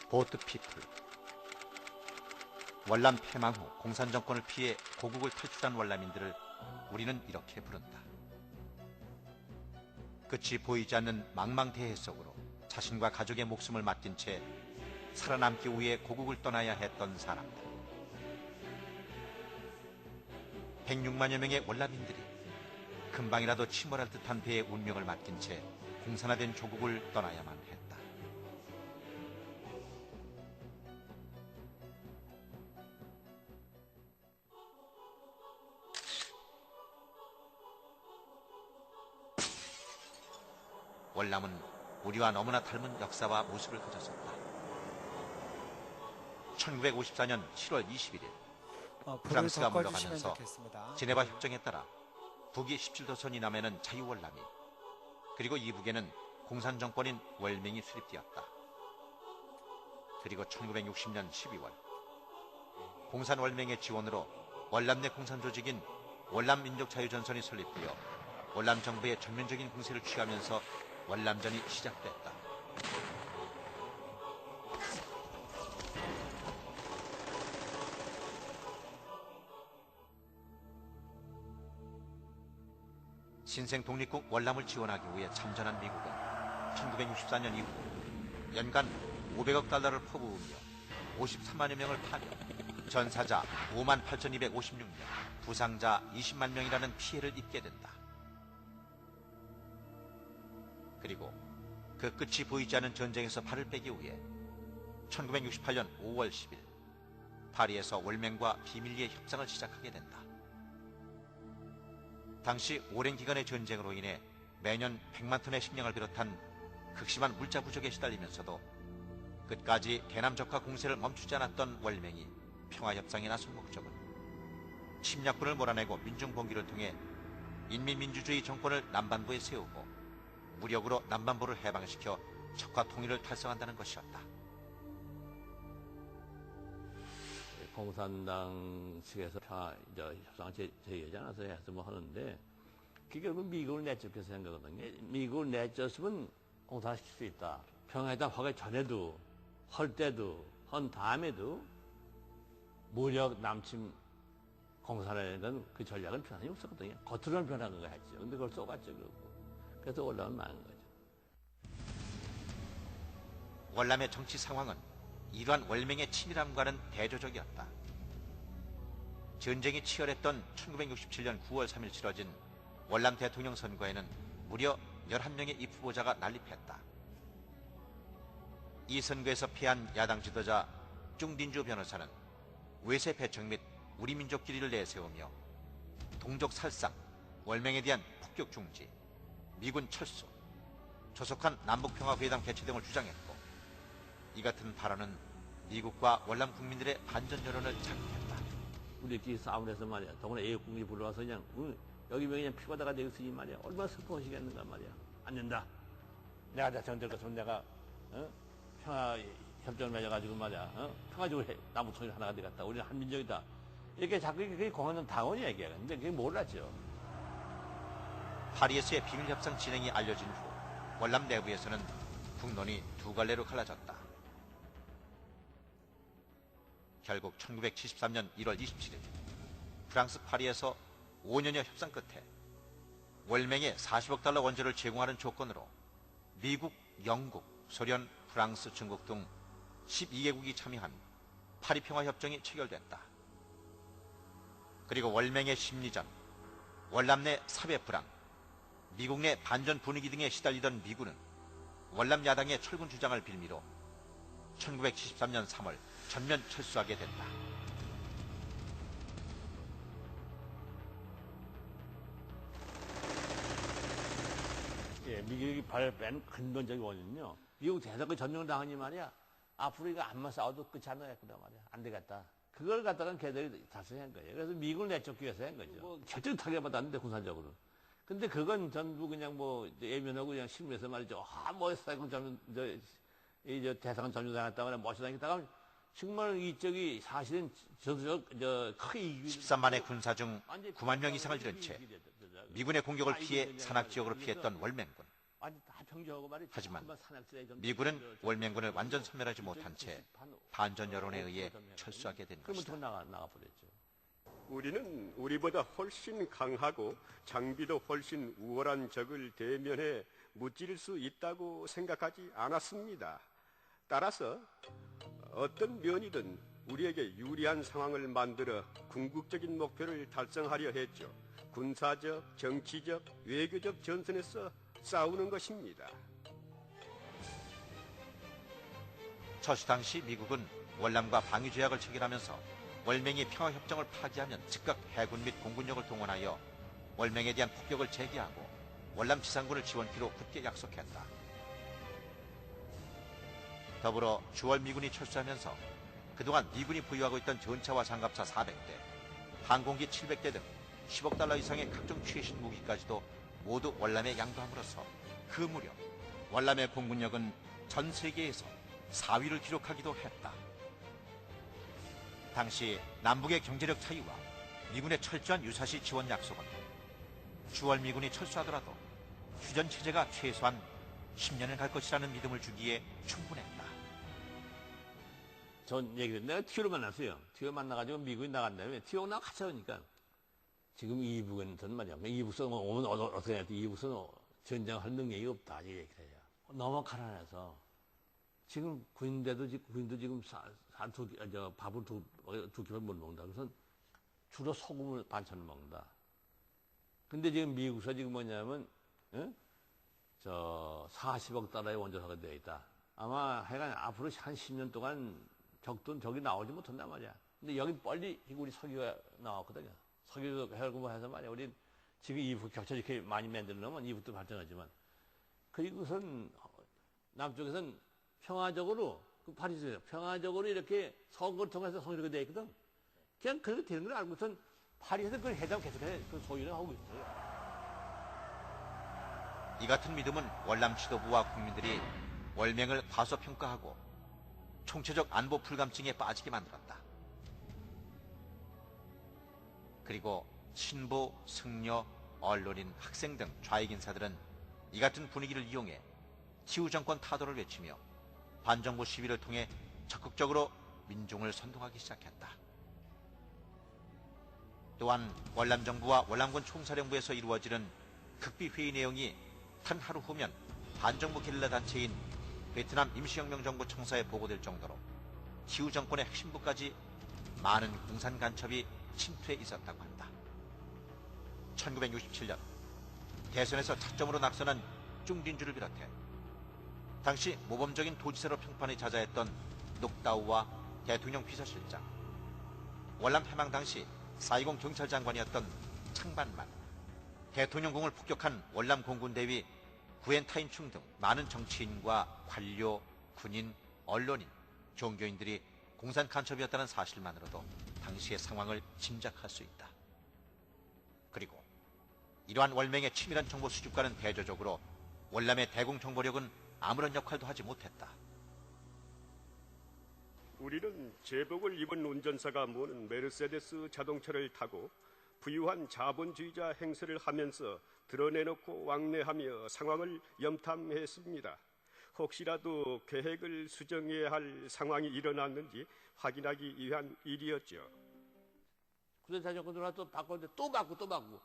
보트피플. 월남 폐망 후 공산정권을 피해 고국을 탈출한 월남인들을 우리는 이렇게 부른다. 끝이 보이지 않는 망망대해 속으로 자신과 가족의 목숨을 맡긴 채 살아남기 위해 고국을 떠나야 했던 사람들. 106만여 명의 월남인들이 금방이라도 침몰할 듯한 배의 운명을 맡긴 채 공산화된 조국을 떠나야만 했다. 월남은 우리와 너무나 닮은 역사와 모습을 가졌었다. 1954년 7월 21일 프랑스가 물러가면서 제네바 협정에 따라 북위 17도선 이남에는 자유월남이, 그리고 이북에는 공산정권인 월맹이 수립되었다. 그리고 1960년 12월 공산월맹의 지원으로 월남 내 공산조직인 월남민족자유전선이 설립되어 월남 정부의 전면적인 공세를 취하면서 월남전이 시작됐다. 신생 독립국 월남을 지원하기 위해 참전한 미국은 1964년 이후 연간 500억 달러를 퍼부으며 53만여 명을 파며 전사자 58,256명, 부상자 20만 명이라는 피해를 입게 된다. 그리고 그 끝이 보이지 않은 전쟁에서 발을 빼기 위해 1968년 5월 10일 파리에서 월맹과 비밀리에 협상을 시작하게 된다. 당시 오랜 기간의 전쟁으로 인해 매년 100만 톤의 식량을 비롯한 극심한 물자 부족에 시달리면서도 끝까지 대남적화 공세를 멈추지 않았던 월맹이 평화협상에 나선 목적은 침략군을 몰아내고 민중봉기를 통해 인민민주주의 정권을 남반부에 세우고 무력으로 남반부를 해방시켜 적화 통일을 달성한다는 것이었다. 공산당 측에서 평화 협상을 제의하지 않아서 해서 뭐 하는데 그게 결국 미국을 내쫓겨서 한 거거든요. 미국을 내쫓으면 공산화시킬 수 있다. 평화회담 하기 전에도 할 때도 한 다음에도 무력 남침 공산화라는 그 전략은 변함이 없었거든요. 겉으로는 변한 거 했죠. 근데 그걸 쏘갔죠. 그래서 월남은 망한 거죠. 월남의 정치 상황은 이러한 월맹의 치밀함과는 대조적이었다. 전쟁이 치열했던 1967년 9월 3일 치러진 월남 대통령 선거에는 무려 11명의 입후보자가 난립했다. 이 선거에서 패한 야당 지도자 쭝딘주 변호사는 외세 배척 및 우리 민족끼리를 내세우며 동족 살상, 월맹에 대한 폭격 중지, 미군 철수, 조속한 남북평화회담 개최 등을 주장했고, 이 같은 발언은 미국과 월남 국민들의 반전 여론을 자극했다. 우리끼리 싸움을 해서 말이야. 더구나 애국군이 불러와서 그냥 여기면 그냥 피바다가 되겠으니 말이야. 얼마나 슬퍼하시겠는가 말이야. 안 된다. 내가 대통령 될 것으면 내가 평화 협정을 맺어가지고 말이야. 평화적으로 남북 통일 하나가 되겠다. 우리는 한민족이다. 이렇게 자꾸 그게 공화당 당원이 얘기해. 근데 그게 몰랐죠. 파리에서의 비밀 협상 진행이 알려진 후 월남 내부에서는 국론이 두 갈래로 갈라졌다. 결국 1973년 1월 27일 프랑스 파리에서 5년여 협상 끝에 월맹에 40억 달러 원조를 제공하는 조건으로 미국, 영국, 소련, 프랑스, 중국 등 12개국이 참여한 파리평화협정이 체결됐다. 그리고 월맹의 심리전, 월남 내 사회 불안, 미국 내 반전 분위기 등에 시달리던 미군은 월남 야당의 철군 주장을 빌미로 1973년 3월 전면 철수하게 된다. 예, 미국이 발을 빼는 근본적인 원인은요. 미국 대사관 전명을 당하니 말이야. 앞으로 이거 안만 싸워도 끝이 안 나겠구나 말이야. 안 되겠다. 그걸 갖다가 걔들이 달성한 거예요. 그래서 미국을 내쫓기 위해서 한 거죠. 뭐 결정타게 받았는데 군사적으로. 근데 그건 전부 그냥 뭐 예면하고 그냥 실무에서 말이죠. 뭐 사건 전면 저 대사관 전면당했다거나 멋있다니까 정말 이쪽이 사실은 크게 이기고 13만의 군사 중 9만 명 이상을 잃은 채 미군의 공격을 피해 산악지역으로 피했던 월맹군. 하지만 미군은 월맹군을 완전 섬멸하지 못한 채 반전 여론에 의해 철수하게 된 것이다. 우리는 우리보다 훨씬 강하고 장비도 훨씬 우월한 적을 대면해 무찌를 수 있다고 생각하지 않았습니다. 따라서 어떤 면이든 우리에게 유리한 상황을 만들어 궁극적인 목표를 달성하려 했죠. 군사적, 정치적, 외교적 전선에서 싸우는 것입니다. 철수 당시 미국은 월남과 방위 조약을 체결하면서 월맹이 평화협정을 파기하면 즉각 해군 및 공군력을 동원하여 월맹에 대한 폭격을 재개하고 월남 지상군을 지원키로 굳게 약속했다. 더불어 주월 미군이 철수하면서 그동안 미군이 보유하고 있던 전차와 장갑차 400대, 항공기 700대 등 10억 달러 이상의 각종 최신 무기까지도 모두 월남에 양도함으로써 그 무렵 월남의 공군력은 전 세계에서 4위를 기록하기도 했다. 당시 남북의 경제력 차이와 미군의 철저한 유사시 지원 약속은 주월 미군이 철수하더라도 휴전 체제가 최소한 10년을 갈 것이라는 믿음을 주기에 충분했다. 전 얘기를 내가 티오를 만났어요. 티오 만나가지고 미국이 나간 다음에 티오가 나와 같이 하니까 지금 이북은 말이야. 이북선 오면 어떻게 해야 돼? 이북선 전쟁할 능력이 없다. 이 얘기를 해요. 너무 가난해서 지금 군인도 지금 밥을 두 끼를 못 먹는다. 그래서 주로 소금을 반찬을 먹는다. 근데 지금 미국서 지금 뭐냐면 40억 달러의 원조사가 되어 있다. 아마 하여간 앞으로 한 10년 동안 적이 나오지 못한단 말이야. 근데 여기 빨리 우리 석유가 나왔거든요. 석유 해서 말이야. 우리 지금 이북 격차 이렇게 많이 만들려면 이북도 발전하지만 그리고선 남쪽에선 평화적으로 파리에서 평화적으로 이렇게 선거를 통해서 성립이 되어 있거든. 그냥 그렇게 되는 걸 알고선 파리에서 그걸 회담 계속해 그 소유를 하고 있어요. 이 같은 믿음은 월남 지도부와 국민들이 월맹을 과소평가하고 총체적 안보 불감증에 빠지게 만들었다. 그리고 신부, 승려, 언론인, 학생 등 좌익 인사들은 이 같은 분위기를 이용해 치우 정권 타도를 외치며 반정부 시위를 통해 적극적으로 민중을 선동하기 시작했다. 또한 월남 정부와 월남군 총사령부에서 이루어지는 극비 회의 내용이 단 하루 후면 반정부 게릴라 단체인 베트남 임시혁명 정부 청사에 보고될 정도로 치우 정권의 핵심부까지 많은 공산 간첩이 침투해 있었다고 한다. 1967년 대선에서 차점으로 낙선한 중진주를 비롯해 당시 모범적인 도지사로 평판이 자자했던 녹다우와 대통령 비서실장, 월남 해방 당시 4.20 경찰장관이었던 창반만, 대통령궁을 폭격한 월남 공군대위 구엔타인충 등 많은 정치인과 관료, 군인, 언론인, 종교인들이 공산 간첩이었다는 사실만으로도 당시의 상황을 짐작할 수 있다. 그리고 이러한 월맹의 치밀한 정보 수집과는 대조적으로 월남의 대공 정보력은 아무런 역할도 하지 못했다. 우리는 제복을 입은 운전사가 모는 메르세데스 자동차를 타고 부유한 자본주의자 행세를 하면서 드러내놓고 왕래하며 상황을 염탐했습니다. 혹시라도 계획을 수정해야 할 상황이 일어났는지 확인하기 위한 일이었죠. 군사 정권 들어와 또 바꿨는데 또 바꾸고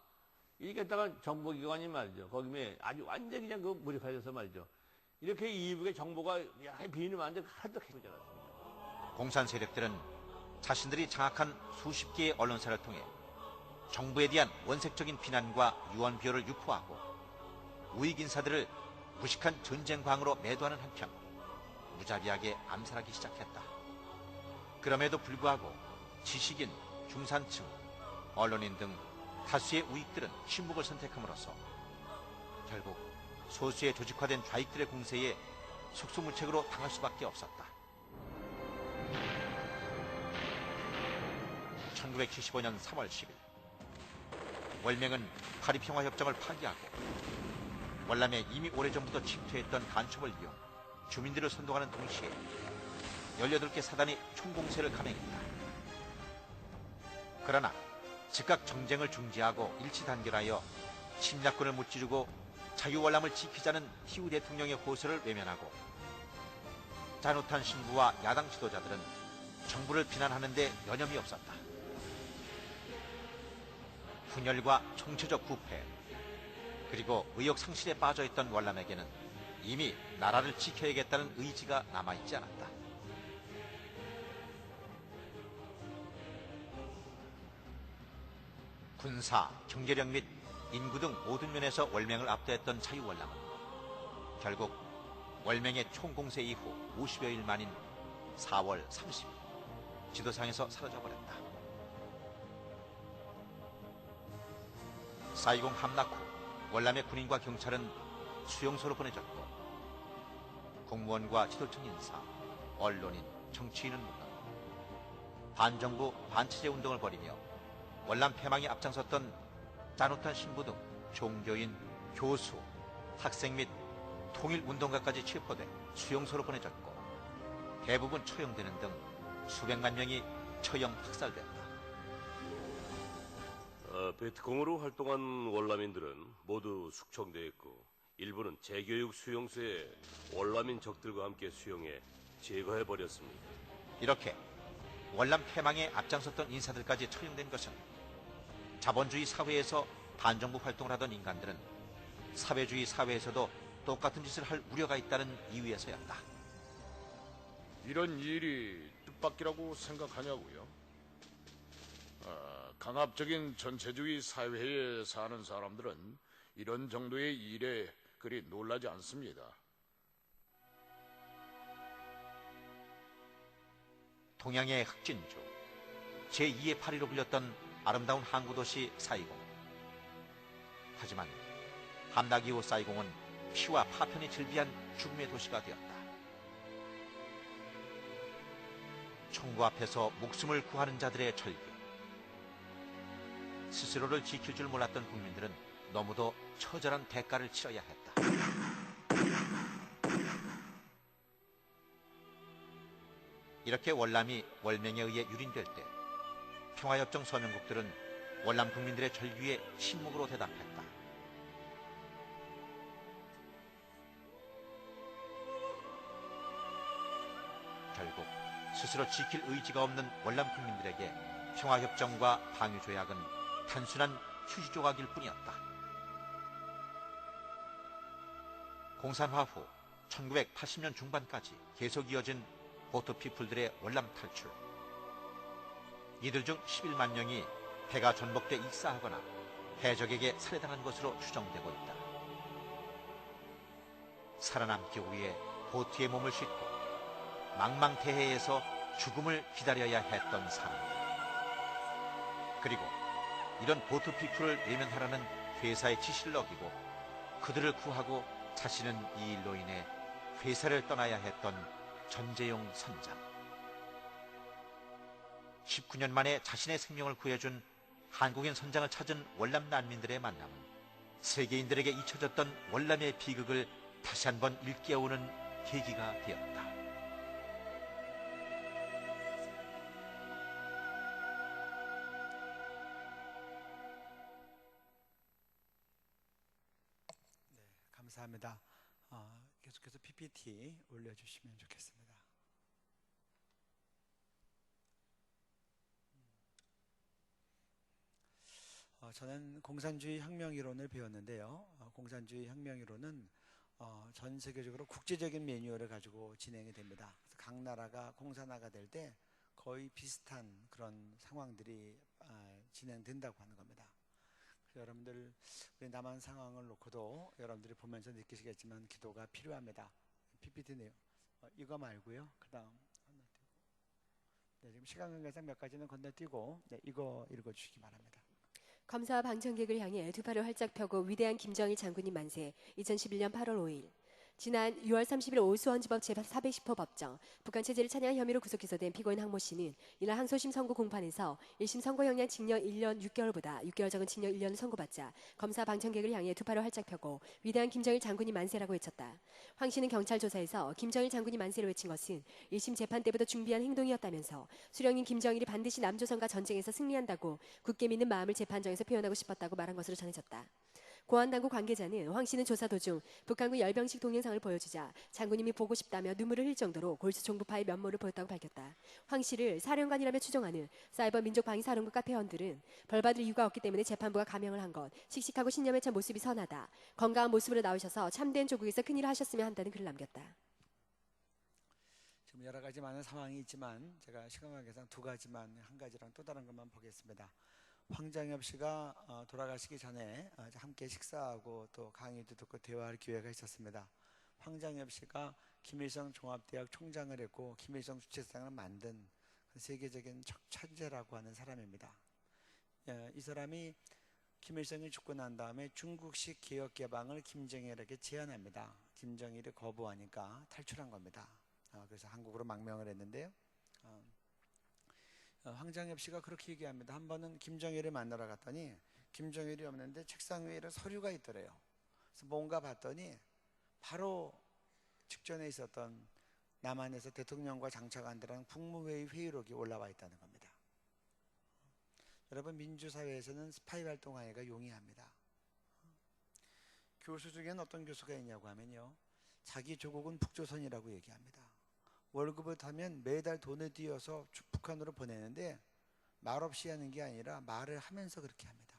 이렇게 했다가 정보기관이 말이죠. 거기에 아주 완전히 그냥 그 무력화돼서 말이죠. 이렇게 이북의 정보가 비인을 만들 하도 해보지 않았습니까? 공산 세력들은 자신들이 장악한 수십 개의 언론사를 통해 정부에 대한 원색적인 비난과 유언 비어를 유포하고 우익 인사들을 무식한 전쟁광으로 매도하는 한편 무자비하게 암살하기 시작했다. 그럼에도 불구하고 지식인, 중산층, 언론인 등 다수의 우익들은 침묵을 선택함으로써 결국 소수의 조직화된 좌익들의 공세에 속수무책으로 당할 수밖에 없었다. 1975년 3월 10일 월맹은 파리평화협정을 파기하고 월남에 이미 오래전부터 침투했던 간첩을 이용 주민들을 선동하는 동시에 18개 사단이 총공세를 감행했다. 그러나 즉각 정쟁을 중지하고 일치단결하여 침략군을 무찌르고 자유월남을 지키자는 희우 대통령의 호소를 외면하고 잔혹한 신부와 야당 지도자들은 정부를 비난하는 데 여념이 없었다. 분열과 총체적 부패 그리고 의욕 상실에 빠져있던 월남에게는 이미 나라를 지켜야겠다는 의지가 남아있지 않았다. 군사, 경제력 및 인구 등 모든 면에서 월맹을 압도했던 자유월남은 결국 월맹의 총공세 이후 50여일 만인 4월 30일 지도상에서 사라져버렸다. 사이공 함락 후 월남의 군인과 경찰은 수용소로 보내졌고 공무원과 지도층 인사, 언론인, 정치인은 물론 반정부, 반체제 운동을 벌이며 월남 폐망에 앞장섰던 짜누탄 신부 등 종교인, 교수, 학생 및 통일운동가까지 체포돼 수용소로 보내졌고 대부분 처형되는 등 수백만 명이 처형 학살됐다. 베트콩으로 활동한 월남인들은 모두 숙청되었고 일부는 재교육 수용소에 월남인 적들과 함께 수용해 제거해버렸습니다. 이렇게 월남 폐망에 앞장섰던 인사들까지 처형된 것은 자본주의 사회에서 반정부 활동을 하던 인간들은 사회주의 사회에서도 똑같은 짓을 할 우려가 있다는 이유에서였다. 이런 일이 뜻밖이라고 생각하냐고요? 강압적인 전체주의 사회에 사는 사람들은 이런 정도의 일에 그리 놀라지 않습니다. 동양의 흑진주, 제2의 파리로 불렸던 아름다운 항구도시 사이공. 하지만 함락 이후 사이공은 피와 파편이 즐비한 죽음의 도시가 되었다. 총구 앞에서 목숨을 구하는 자들의 절규. 스스로를 지킬 줄 몰랐던 국민들은 너무도 처절한 대가를 치러야 했다. 이렇게 월남이 월맹에 의해 유린될 때 평화협정 서명국들은 월남 국민들의 절규에 침묵으로 대답했다. 결국 스스로 지킬 의지가 없는 월남 국민들에게 평화협정과 방위조약은 단순한 휴지 조각일 뿐이었다. 공산화 후 1980년 중반까지 계속 이어진 보트피플들의 월남 탈출. 이들 중 11만 명이 해가 전복돼 익사하거나 해적에게 살해당한 것으로 추정되고 있다. 살아남기 위해 보트에 몸을 싣고 망망대해에서 죽음을 기다려야 했던 사람들. 그리고 이런 보트피플을 외면하라는 회사의 지시를 어기고 그들을 구하고 자신은 이 일로 인해 회사를 떠나야 했던 전재용 선장. 19년 만에 자신의 생명을 구해준 한국인 선장을 찾은 월남 난민들의 만남은 세계인들에게 잊혀졌던 월남의 비극을 다시 한번 일깨우는 계기가 되었다. 감사합니다. 계속해서 PPT 올려주시면 좋겠습니다. 저는 공산주의 혁명이론을 배웠는데요. 공산주의 혁명이론은 전 세계적으로 국제적인 매뉴얼을 가지고 진행이 됩니다. 그래서 각 나라가 공산화가 될 때 거의 비슷한 그런 상황들이 진행된다고 하는 겁니다. 그래서 여러분들 우리 남한 상황을 놓고도 여러분들이 보면서 느끼시겠지만 기도가 필요합니다. PPT네요. 이거 말고요. 그다음 네, 지금 시간 관계상 몇 가지는 건너뛰고 네, 이거 읽어주시기 바랍니다. 검사와 방청객을 향해 두 팔을 활짝 펴고 위대한 김정일 장군님 만세. 2011년 8월 5일. 지난 6월 30일 오후 수원지법 제410호 법정 북한 체제를 찬양한 혐의로 구속 기소된 피고인 항모 씨는 이날 항소심 선고 공판에서 1심 선고형량 징역 1년 6개월보다 6개월 적은 징역 1년을 선고받자 검사 방청객을 향해 두 팔을 활짝 펴고 위대한 김정일 장군님 만세라고 외쳤다. 황 씨는 경찰 조사에서 김정일 장군님 만세를 외친 것은 1심 재판 때부터 준비한 행동이었다면서 수령인 김정일이 반드시 남조선과 전쟁에서 승리한다고 굳게 믿는 마음을 재판정에서 표현하고 싶었다고 말한 것으로 전해졌다. 고안당국 관계자는 황 씨는 조사 도중 북한군 열병식 동영상을 보여주자 장군님이 보고 싶다며 눈물을 흘릴 정도로 골수 종부파의 면모를 보였다고 밝혔다. 황 씨를 사령관이라며 추정하는 사이버 민족방위사령부 카페원들은 벌받을 이유가 없기 때문에 재판부가 감형을 한 것, 씩씩하고 신념에 찬 모습이 선하다. 건강한 모습으로 나오셔서 참된 조국에서 큰일을 하셨으면 한다는 글을 남겼다. 지금 여러 가지 많은 상황이 있지만 제가 시간 관계상 두 가지만, 한 가지랑 또 다른 것만 보겠습니다. 황장엽 씨가 돌아가시기 전에 함께 식사하고 또 강의도 듣고 대화할 기회가 있었습니다. 황장엽 씨가 김일성 종합대학 총장을 했고 김일성 주체상을 만든 세계적인 천재라고 하는 사람입니다. 이 사람이 김일성이 죽고 난 다음에 중국식 개혁 개방을 김정일에게 제안합니다. 김정일이 거부하니까 탈출한 겁니다. 그래서 한국으로 망명을 했는데요. 황장엽 씨가 그렇게 얘기합니다. 한 번은 김정일을 만나러 갔더니 김정일이 없는데 책상 위에 이런 서류가 있더래요. 그래서 뭔가 봤더니 바로 직전에 있었던 남한에서 대통령과 장차관들한 국무회의 회의록이 올라와 있다는 겁니다. 여러분, 민주사회에서는 스파이 활동하기가 용이합니다. 교수 중에는 어떤 교수가 있냐고 하면요, 자기 조국은 북조선이라고 얘기합니다. 월급을 타면 매달 돈을 띄어서 북한으로 보내는데 말없이 하는 게 아니라 말을 하면서 그렇게 합니다.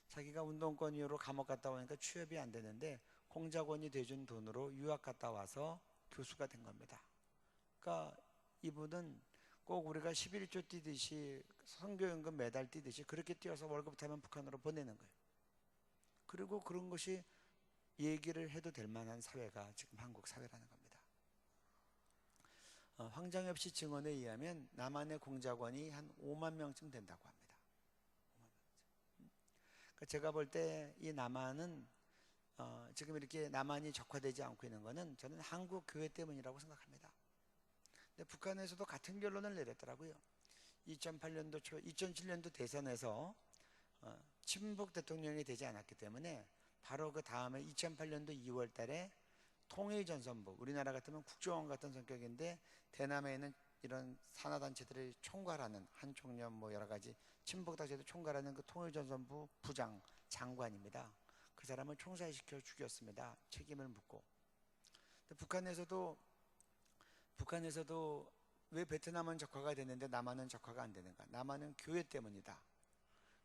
자기가 운동권 이후로 감옥 갔다 오니까 취업이 안 되는데 공작원이 대준 돈으로 유학 갔다 와서 교수가 된 겁니다. 그러니까 이분은 꼭 우리가 11조 뛰듯이 선교연금 매달 뛰듯이 그렇게 뛰어서 월급 타면 북한으로 보내는 거예요. 그리고 그런 것이 얘기를 해도 될 만한 사회가 지금 한국 사회라는 겁니다. 황장엽 씨 증언에 의하면 남한의 공작원이 한 5만 명쯤 된다고 합니다. 5만 명쯤. 그러니까 제가 볼 때 이 남한은 지금 이렇게 남한이 적화되지 않고 있는 것은 저는 한국 교회 때문이라고 생각합니다. 근데 북한에서도 같은 결론을 내렸더라고요. 2007년도 대선에서 친북 대통령이 되지 않았기 때문에 바로 그 다음에 2008년도 2월 달에 통일전선부, 우리나라 같으면 국정원 같은 성격인데 대남에 있는 이런 산하단체들을 총괄하는 한총련 뭐 여러 가지 친북단체들 총괄하는 그 통일전선부 부장 장관입니다. 그 사람을 총살시켜 죽였습니다. 책임을 묻고. 근데 북한에서도 왜 베트남은 적화가 됐는데 남한은 적화가 안 되는가? 남한은 교회 때문이다.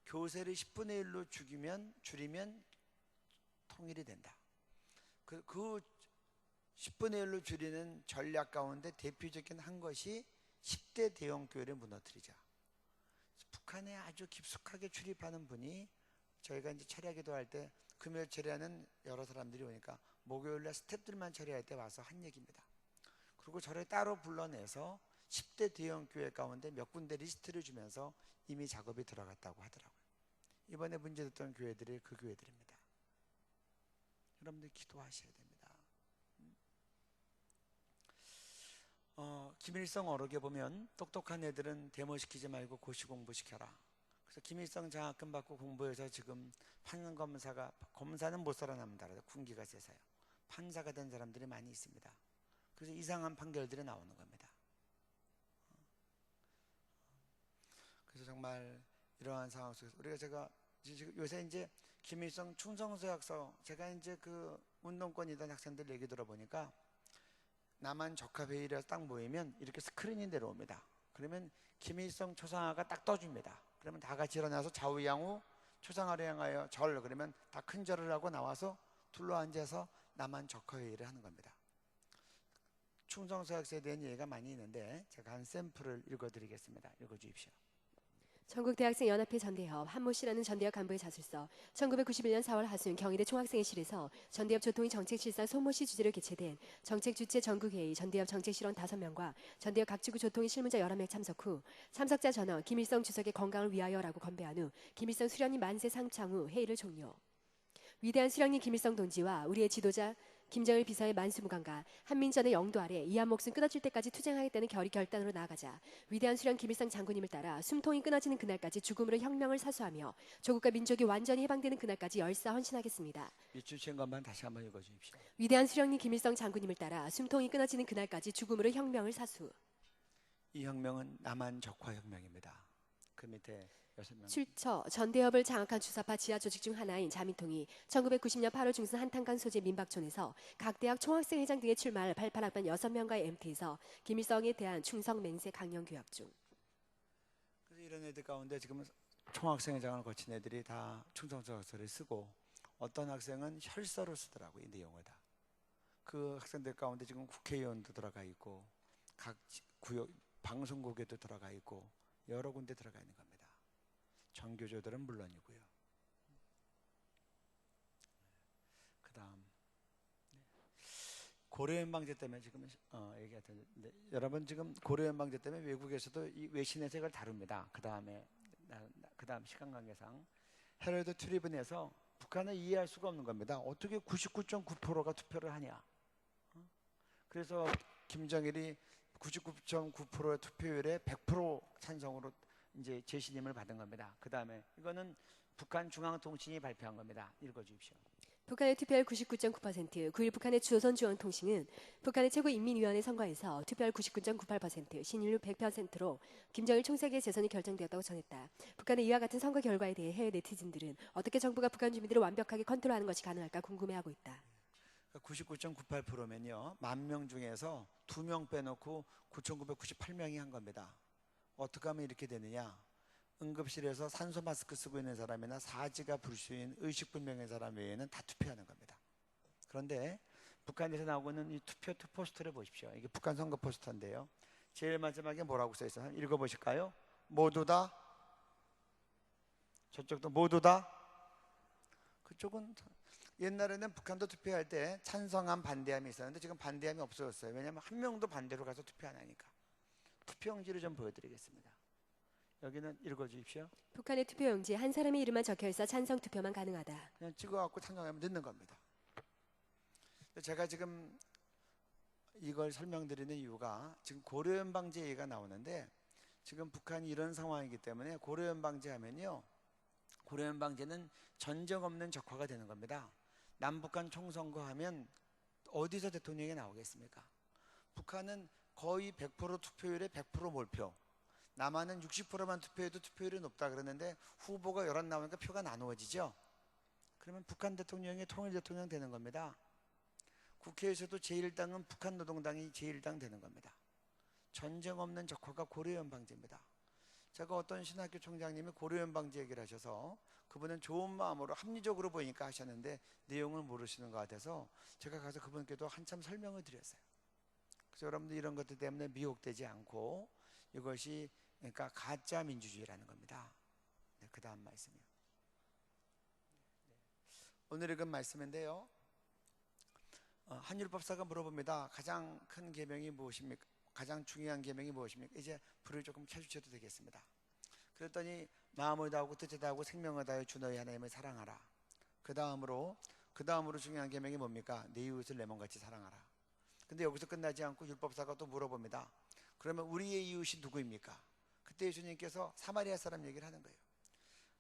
교세를 10분의 1로 줄이면 통일이 된다. 그 10분의 1로 줄이는 전략 가운데 대표적인 한 것이 10대 대형 교회를 무너뜨리자. 북한에 아주 깊숙하게 출입하는 분이 저희가 이제 철야기도 할 때 금요 철야는 여러 사람들이 오니까 목요일날 스태프들만 철야할 때 와서 한 얘기입니다. 그리고 저를 따로 불러내서 10대 대형 교회 가운데 몇 군데 리스트를 주면서 이미 작업이 들어갔다고 하더라고요. 이번에 문제됐던 교회들이 그 교회들입니다. 여러분들 기도하셔야 됩니다. 김일성 어록에 보면 똑똑한 애들은 데모시키지 말고 고시 공부시켜라. 그래서 김일성 장학금 받고 공부해서 지금 검사는 못 살아남는다. 군기가 세서요. 판사가 된 사람들이 많이 있습니다. 그래서 이상한 판결들이 나오는 겁니다. 그래서 정말 이러한 상황 속에서 제가 요새 이제 김일성 충성서약서, 제가 이제 그 운동권이던 학생들 얘기 들어보니까 남한 적합회의를 딱 모이면 이렇게 스크린이 내려옵니다. 그러면 김일성 초상화가 딱 떠줍니다. 그러면 다 같이 일어나서 좌우양우 초상화를 향하여 절, 그러면 다 큰 절을 하고 나와서 둘러앉아서 남한 적합회의를 하는 겁니다. 충성서약서에 대한 얘기가 많이 있는데 제가 한 샘플을 읽어드리겠습니다. 읽어주십시오. 전국대학생연합회 전대협 한모 씨라는 전대협 간부의 자술서. 1991년 4월 하순 경희대 총학생회실에서 전대협 조통위 정책실장 손모 씨 주재로 개최된 정책주체 전국회의 전대협 정책실원 5명과 전대협 각 지구 조통위 실무자 11명 참석 후 참석자 전원 김일성 주석의 건강을 위하여라고 건배한 후 김일성 수련님 만세 상창 후 회의를 종료. 위대한 수령님 김일성 동지와 우리의 지도자 김정일 비서의 만수무강과 한민전의 영도 아래 이한 목숨 끊어질 때까지 투쟁하겠다는 결단으로 나아가자 위대한 수령 김일성 장군님을 따라 숨통이 끊어지는 그날까지 죽음으로 혁명을 사수하며 조국과 민족이 완전히 해방되는 그날까지 열사 헌신하겠습니다. 밑줄 것만 다시 한번 읽어주십시오. 위대한 수령님 김일성 장군님을 따라 숨통이 끊어지는 그날까지 죽음으로 혁명을 사수. 이 혁명은 남한 적화 혁명입니다. 그 밑에 6명. 출처 전 대업을 장악한 주사파 지하 조직 중 하나인 자민통이 1990년 8월 중순 한탄강 소재 민박촌에서 각 대학 총학생 회장 등의 출마를 발판학번 6명과의 MT에서 김일성에 대한 충성 맹세 강령 교육 중. 그래서 이런 애들 가운데 지금 총학생회장을 거친 애들이 다 충성서를 쓰고 어떤 학생은 혈서를 쓰더라고요. 이 내용을 다. 그 학생들 가운데 지금 국회의원도 들어가 있고 각 구역 방송국에도 들어가 있고 여러 군데 들어가 있는 겁니다. 전교조들은 물론이고요. 그다음 고려연방제 때문에 지금 얘기했는데 여러분 지금 고려연방제 때문에 외국에서도 이 외신에서 이걸 다룹니다. 그다음 시간 관계상 헤럴드 트리븐에서 북한을 이해할 수가 없는 겁니다. 어떻게 99.9%가 투표를 하냐? 그래서 김정일이 99.9%의 투표율에 100% 찬성으로 이제 재신임을 받은 겁니다. 그다음에 이거는 북한 중앙통신이 발표한 겁니다. 읽어주십시오. 북한의 투표율 99.9%, 9일 북한의 조선중앙통신은 북한의 최고인민위원회 선거에서 투표율 99.98%, 신인율 100%로 김정일 총재의 재선이 결정되었다고 전했다. 북한의 이와 같은 선거 결과에 대해 해외 네티즌들은 어떻게 정부가 북한 주민들을 완벽하게 컨트롤하는 것이 가능할까 궁금해하고 있다. 99.98%면요. 10,000명 중에서 2명 빼놓고 9,998명이 한 겁니다. 어떻게 하면 이렇게 되느냐? 응급실에서 산소 마스크 쓰고 있는 사람이나 사지가 불수인 의식불명의 사람 외에는 다 투표하는 겁니다. 그런데 북한에서 나오고는 이 투표 포스터를 보십시오. 이게 북한 선거 포스터인데요. 제일 마지막에 뭐라고 써 있어요? 읽어보실까요? 모두 다? 저쪽도 모두 다? 그쪽은 옛날에는 북한도 투표할 때 찬성함 반대함이 있었는데 지금 반대함이 없어졌어요. 왜냐하면 한 명도 반대로 가서 투표 안 하니까. 투표용지를 좀 보여드리겠습니다. 여기는 읽어주십시오. 북한의 투표용지에 한 사람의 이름만 적혀있어 찬성 투표만 가능하다. 그냥 찍어갖고 찬성하면 넣는 겁니다. 제가 지금 이걸 설명드리는 이유가 지금 고려연방제 얘기가 나오는데 지금 북한이 이런 상황이기 때문에 고려연방제 하면요. 고려연방제는 전쟁 없는 적화가 되는 겁니다. 남북한 총선거 하면 어디서 대통령이 나오겠습니까? 북한은 거의 100% 투표율에 100% 몰표. 남한은 60%만 투표해도 투표율이 높다 그러는데 후보가 여럿 나오니까 표가 나누어지죠. 그러면 북한 대통령이 통일 대통령 되는 겁니다. 국회에서도 제1당은 북한 노동당이 제1당 되는 겁니다. 전쟁 없는 적화가 고려연방제입니다. 제가 어떤 신학교 총장님이 고려연방제 얘기를 하셔서 그분은 좋은 마음으로 합리적으로 보이니까 하셨는데 내용을 모르시는 것 같아서 제가 가서 그분께도 한참 설명을 드렸어요. 그래서 여러분들 이런 것들 때문에 미혹되지 않고 이것이 그러니까 가짜 민주주의라는 겁니다. 네, 그 다음 말씀이요. 오늘 읽은 말씀인데요. 한율법사가 물어봅니다. 가장 큰 계명이 무엇입니까? 가장 중요한 계명이 무엇입니까? 이제 불을 조금 켜주셔도 되겠습니다. 그랬더니 마음을 다하고 뜻을 다하고 생명을 다하여 주 너희 하나님을 사랑하라. 그 다음으로 중요한 계명이 뭡니까? 내 이웃을 내 몸같이 사랑하라. 근데 여기서 끝나지 않고 율법사가 또 물어봅니다. 그러면 우리의 이웃이 누구입니까? 그때 예수님께서 사마리아 사람 얘기를 하는 거예요.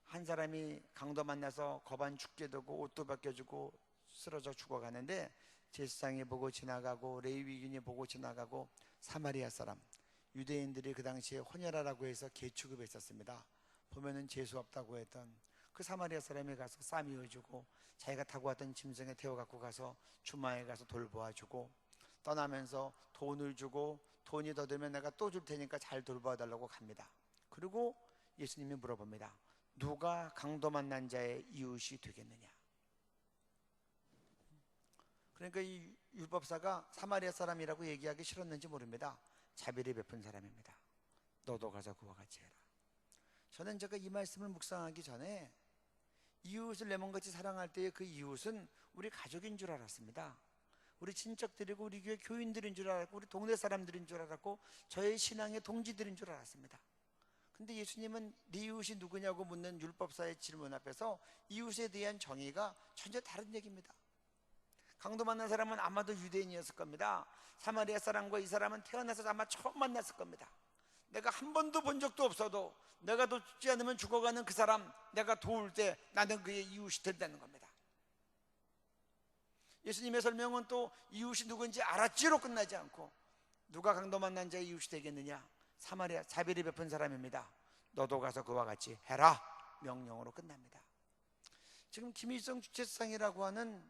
한 사람이 강도 만나서 거반 죽게 되고 옷도 벗겨주고 쓰러져 죽어가는데 제사장이 보고 지나가고 레위인이 보고 지나가고 사마리아 사람, 유대인들이 그 당시에 혼혈하라고 해서 개 취급했었습니다. 보면은 재수 없다고 했던 그 사마리아 사람이 가서 쌈이어주고 자기가 타고 왔던 짐승에 태워 갖고 가서 주마에 가서 돌보아주고 떠나면서 돈을 주고 돈이 더 들면 내가 또 줄 테니까 잘 돌봐달라고 갑니다. 그리고 예수님이 물어봅니다. 누가 강도 만난 자의 이웃이 되겠느냐? 그러니까 이 율법사가 사마리아 사람이라고 얘기하기 싫었는지 모릅니다. 자비를 베푼 사람입니다. 너도 가서 그와 같이 해라. 저는 제가 이 말씀을 묵상하기 전에 이웃을 내 몸같이 사랑할 때의 그 이웃은 우리 가족인 줄 알았습니다. 우리 친척들이고 우리 교회 교인들인 줄 알았고 우리 동네 사람들인 줄 알았고 저의 신앙의 동지들인 줄 알았습니다. 근데 예수님은 네 이웃이 누구냐고 묻는 율법사의 질문 앞에서 이웃에 대한 정의가 전혀 다른 얘기입니다. 강도 만난 사람은 아마도 유대인이었을 겁니다. 사마리아 사람과 이 사람은 태어나서 아마 처음 만났을 겁니다. 내가 한 번도 본 적도 없어도 내가 돕지 않으면 죽어가는 그 사람 내가 도울 때 나는 그의 이웃이 된다는 겁니다. 예수님의 설명은 또 이웃이 누군지 알았지로 끝나지 않고 누가 강도 만난 자의 이웃이 되겠느냐? 사마리아 자비를 베푼 사람입니다. 너도 가서 그와 같이 해라. 명령으로 끝납니다. 지금 김일성 주체상이라고 하는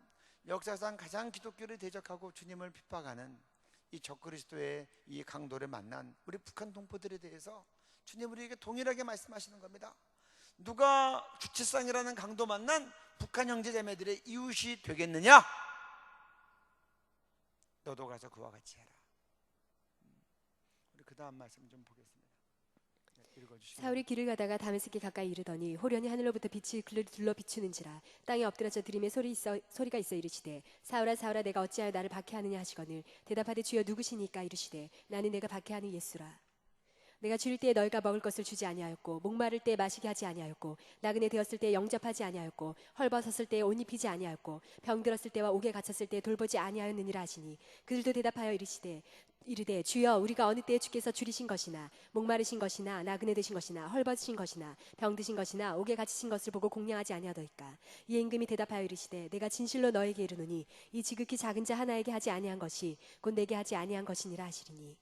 역사상 가장 기독교를 대적하고 주님을 핍박하는 이 적그리스도의 이 강도를 만난 우리 북한 동포들에 대해서 주님 우리에게 동일하게 말씀하시는 겁니다. 누가 주체상이라는 강도 만난 북한 형제자매들의 이웃이 되겠느냐? 너도 가서 그와 같이 해라. 우리 그 다음 말씀 좀 보겠습니다. 읽어주시면. 사울이 길을 가다가 다메섹에 가까이 이르더니 호련히 하늘로부터 빛이 그를 둘러 비추는지라 땅에 엎드려져 들음에 소리가 있어 이르시되 사울아 사울아 내가 어찌하여 나를 박해하느냐 하시거늘 대답하되 주여 누구시니까 이르시되 나는 내가 박해하는 예수라. 내가 줄일 때에 너희가 먹을 것을 주지 아니하였고 목마를 때에 마시게 하지 아니하였고 나그네 되었을 때에 영접하지 아니하였고 헐벗었을 때에 옷 입히지 아니하였고 병들었을 때와 옥에 갇혔을 때에 돌보지 아니하였느니라 하시니 그들도 대답하여 이르되 주여 우리가 어느 때에 주께서 줄이신 것이나 목마르신 것이나 나그네 되신 것이나 헐벗으신 것이나 병드신 것이나 옥에 갇히신 것을 보고 공양하지 아니하더이까. 이에 임금이 대답하여 이르시되 내가 진실로 너에게 이르노니 이 지극히 작은 자 하나에게 하지 아니한 것이 곧 내게 하지 아니한 것이니라 하시리니.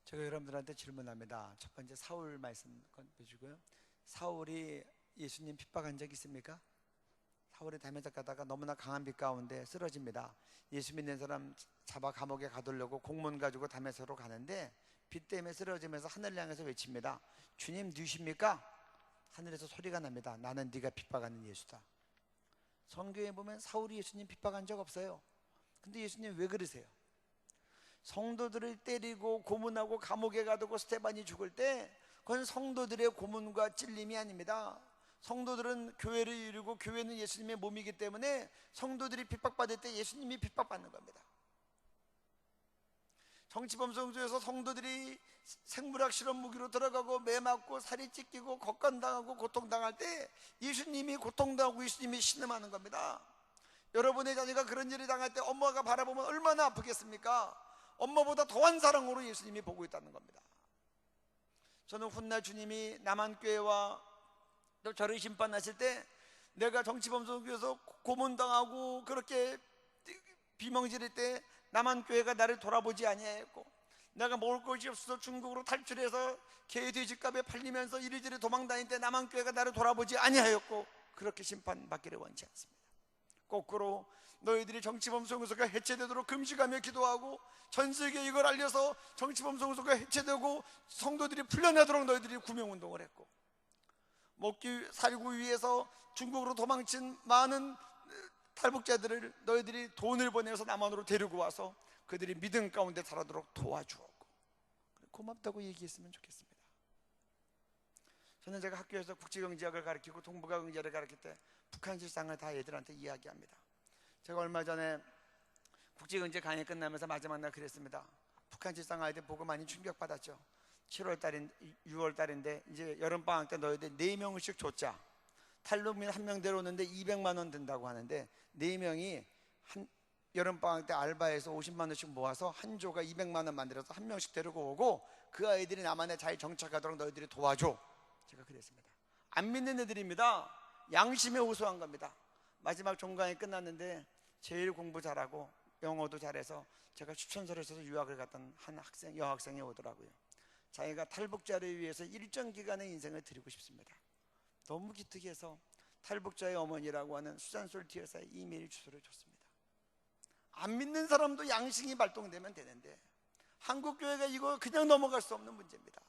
제가 여러분들한테 질문합니다. 첫 번째 사울 말씀 해주고요. 사울이 예수님 핍박한 적 있습니까? 사울이 다메섹 가다가 너무나 강한 빛 가운데 쓰러집니다. 예수 믿는 사람 잡아 감옥에 가두려고 공문 가지고 다메섹으로 가는데 빛 때문에 쓰러지면서 하늘을 향해서 외칩니다. 주님 누십니까? 하늘에서 소리가 납니다. 나는 네가 핍박하는 예수다. 성경에 보면 사울이 예수님 핍박한 적 없어요. 근데 예수님 왜 그러세요? 성도들을 때리고 고문하고 감옥에 가두고 스테반이 죽을 때 그건 성도들의 고문과 찔림이 아닙니다. 성도들은 교회를 이루고 교회는 예수님의 몸이기 때문에 성도들이 핍박받을 때 예수님이 핍박받는 겁니다. 정치범성소에서 성도들이 생물학 실험 무기로 들어가고 매 맞고 살이 찢기고 겁간당하고 고통당할 때 예수님이 고통당하고 예수님이 신음하는 겁니다. 여러분의 자녀가 그런 일을 당할 때 엄마가 바라보면 얼마나 아프겠습니까? 엄마보다 더한 사랑으로 예수님이 보고 있다는 겁니다. 저는 훗날 주님이 남한교회와 또 저를 심판하실 때 내가 정치범성교에서 고문당하고 그렇게 비명지를 때 남한교회가 나를 돌아보지 아니하였고 내가 먹을 것이 없어서 중국으로 탈출해서 개 돼지값에 팔리면서 이리저리 도망다닐 때 남한교회가 나를 돌아보지 아니하였고 그렇게 심판받기를 원치 않습니다. 거꾸로 너희들이 정치범성소가 해체되도록 금식하며 기도하고 전 세계에 이걸 알려서 정치범성소가 해체되고 성도들이 풀려나도록 너희들이 구명운동을 했고 먹기 살기 위해서 중국으로 도망친 많은 탈북자들을 너희들이 돈을 보내서 남한으로 데리고 와서 그들이 믿음 가운데 살아도록 도와주었고 고맙다고 얘기했으면 좋겠습니다. 저는 제가 학교에서 국제경제학을 가르치고 동북아경제를 가르칠 때 북한 실상을 다 애들한테 이야기합니다. 제가 얼마 전에 국제경제 강의 끝나면서 마지막 날 그랬습니다. 북한 실상 아이들 보고 많이 충격받았죠. 6월달인데 이제 여름방학 때 너희들 4명씩 줬자 탈북민 1명 데려오는데 200만 원 든다고 하는데 4명이 여름방학 때 알바해서 50만 원씩 모아서 한 조가 200만 원 만들어서 1명씩 데리고 오고 그 아이들이 남한에 잘 정착하도록 너희들이 도와줘. 제가 그랬습니다. 안 믿는 애들입니다. 양심에 호소한 겁니다. 마지막 종강이 끝났는데 제일 공부 잘하고 영어도 잘해서 제가 추천서를 써서 유학을 갔던 한 여학생이 오더라고요. 자기가 탈북자를 위해서 일정 기간의 인생을 드리고 싶습니다. 너무 기특해서 탈북자의 어머니라고 하는 수잔 솔티에서의 이메일 주소를 줬습니다. 안 믿는 사람도 양심이 발동되면 되는데 한국교회가 이거 그냥 넘어갈 수 없는 문제입니다.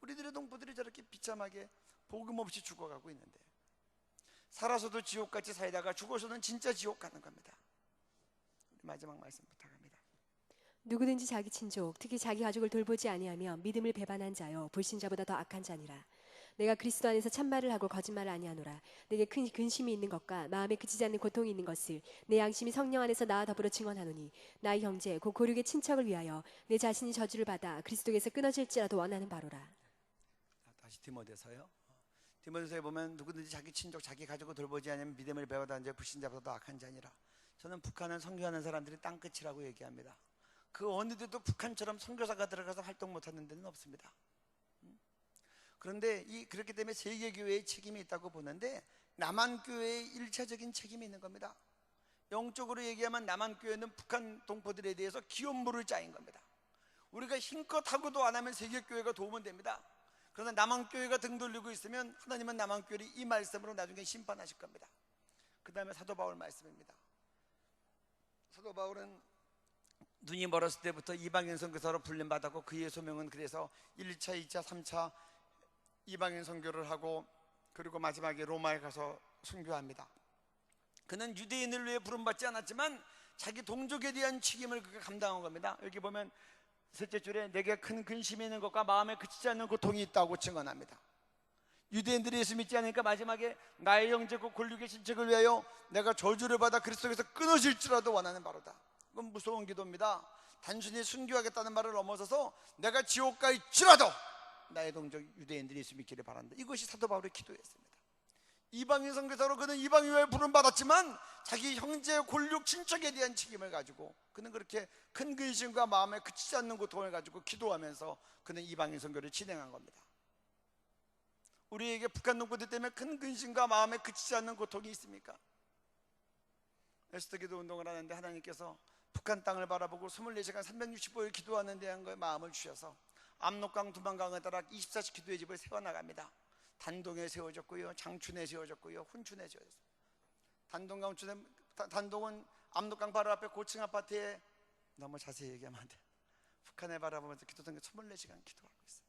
우리들의 동포들이 저렇게 비참하게 복음 없이 죽어가고 있는데 살아서도 지옥같이 살다가 죽어서는 진짜 지옥 가는 겁니다. 마지막 말씀 부탁합니다. 누구든지 자기 친족 특히 자기 가족을 돌보지 아니하며 믿음을 배반한 자요 불신자보다 더 악한 자니라. 내가 그리스도 안에서 참말을 하고 거짓말을 아니하노라. 내게 큰 근심이 있는 것과 마음에 그치지 않는 고통이 있는 것을 내 양심이 성령 안에서 나와 더불어 증언하노니 나의 형제 곧 고륙의 친척을 위하여 내 자신이 저주를 받아 그리스도에서 끊어질지라도 원하는 바로라. 다시 디모데서요. 디모데서에 보면 누구든지 자기 친족 자기 가족을 돌보지 않으면 믿음을 배반한 자 불신자보다 더 악한 자니라. 저는 북한은 선교하는 사람들이 땅끝이라고 얘기합니다. 그 어느 데도 북한처럼 선교사가 들어가서 활동 못하는 데는 없습니다. 그런데 그렇기 때문에 세계교회의 책임이 있다고 보는데 남한교회의 1차적인 책임이 있는 겁니다. 영적으로 얘기하면 남한교회는 북한 동포들에 대해서 기업물을 짜인 겁니다. 우리가 힘껏 하고도 안 하면 세계교회가 도움은 됩니다. 그러나 남한교회가 등 돌리고 있으면 하나님은 남한교회를 이 말씀으로 나중에 심판하실 겁니다. 그 다음에 사도 바울 말씀입니다. 사도 바울은 눈이 멀었을 때부터 이방인 선교사로 불림받았고 그의 소명은 그래서 1차, 2차, 3차 이방인 선교를 하고 그리고 마지막에 로마에 가서 선교합니다. 그는 유대인을 위해 부름받지 않았지만 자기 동족에 대한 책임을 그가 감당한 겁니다. 여기 보면 셋째 줄에 내게 큰 근심이 있는 것과 마음에 그치지 않는 고통이 있다고 증언합니다. 유대인들이 예수 믿지 않으니까 마지막에 나의 형제고 권력의 신책을 위하여 내가 저주를 받아 그리스도에서 끊어질지라도 원하는 바로다. 이건 무서운 기도입니다. 단순히 순교하겠다는 말을 넘어서서 내가 지옥 갈지라도 나의 동족 유대인들이 예수 믿기를 바란다. 이것이 사도 바울의 기도였습니다. 이방인 선교사로 그는 이방인을 부름받았지만 자기 형제 권력 친척에 대한 책임을 가지고 그는 그렇게 큰 근심과 마음에 그치지 않는 고통을 가지고 기도하면서 그는 이방인 선교를 진행한 겁니다. 우리에게 북한 농부들 때문에 큰 근심과 마음에 그치지 않는 고통이 있습니까? 에스더 기도 운동을 하는데 하나님께서 북한 땅을 바라보고 24시간 365일 기도하는 데 한 거에 마음을 주셔서 압록강 두만강을 따라 24시 기도의 집을 세워나갑니다. 단동에 세워졌고요, 장춘에 세워졌고요, 훈춘에 세워졌어요. 단동은 압록강 바로 앞에 고층 아파트에 너무 자세히 얘기하면 안 돼요. 북한을 바라보면서 기도하는 24시간 기도하고 있어요.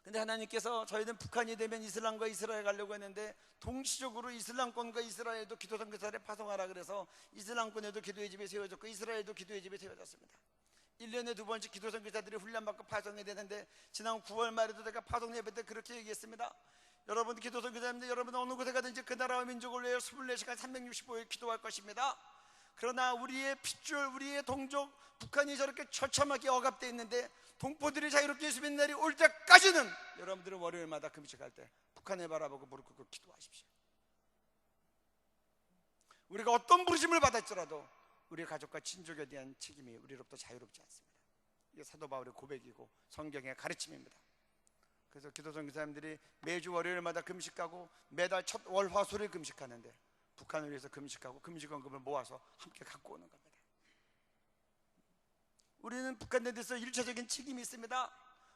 근데 하나님께서 저희는 북한이 되면 이슬람과 이스라엘 가려고 했는데 동시적으로 이슬람권과 이스라엘도 기도 선교사를 파송하라 그래서 이슬람권에도 기도의 집이 세워졌고 이스라엘도 기도의 집이 세워졌습니다. 1년에 2번씩 기도 선교사들이 훈련받고 파송이 되는데 지난 9월 말에도 제가 파송 예배 때 그렇게 얘기했습니다. 여러분 기도 선교사님들 여러분 어느 곳에 가든지 그 나라와 민족을 위해 24시간 365일 기도할 것입니다. 그러나 우리의 핏줄 우리의 동족 북한이 저렇게 처참하게 억압되어 있는데 동포들이 자유롭게 예수 믿는 날이 올 때까지는 여러분들은 월요일마다 금식할 때 북한을 바라보고 무릎 꿇고 기도하십시오. 우리가 어떤 부르심을 받았더라도 우리 가족과 친족에 대한 책임이 우리로부터 자유롭지 않습니다. 이게 사도 바울의 고백이고 성경의 가르침입니다. 그래서 기도 선교사님들이 매주 월요일마다 금식하고 매달 첫 월화수를 금식하는데 북한을 위해서 금식하고 금식원금을 모아서 함께 갖고 오는 겁니다. 우리는 북한에 대해서 1차적인 책임이 있습니다.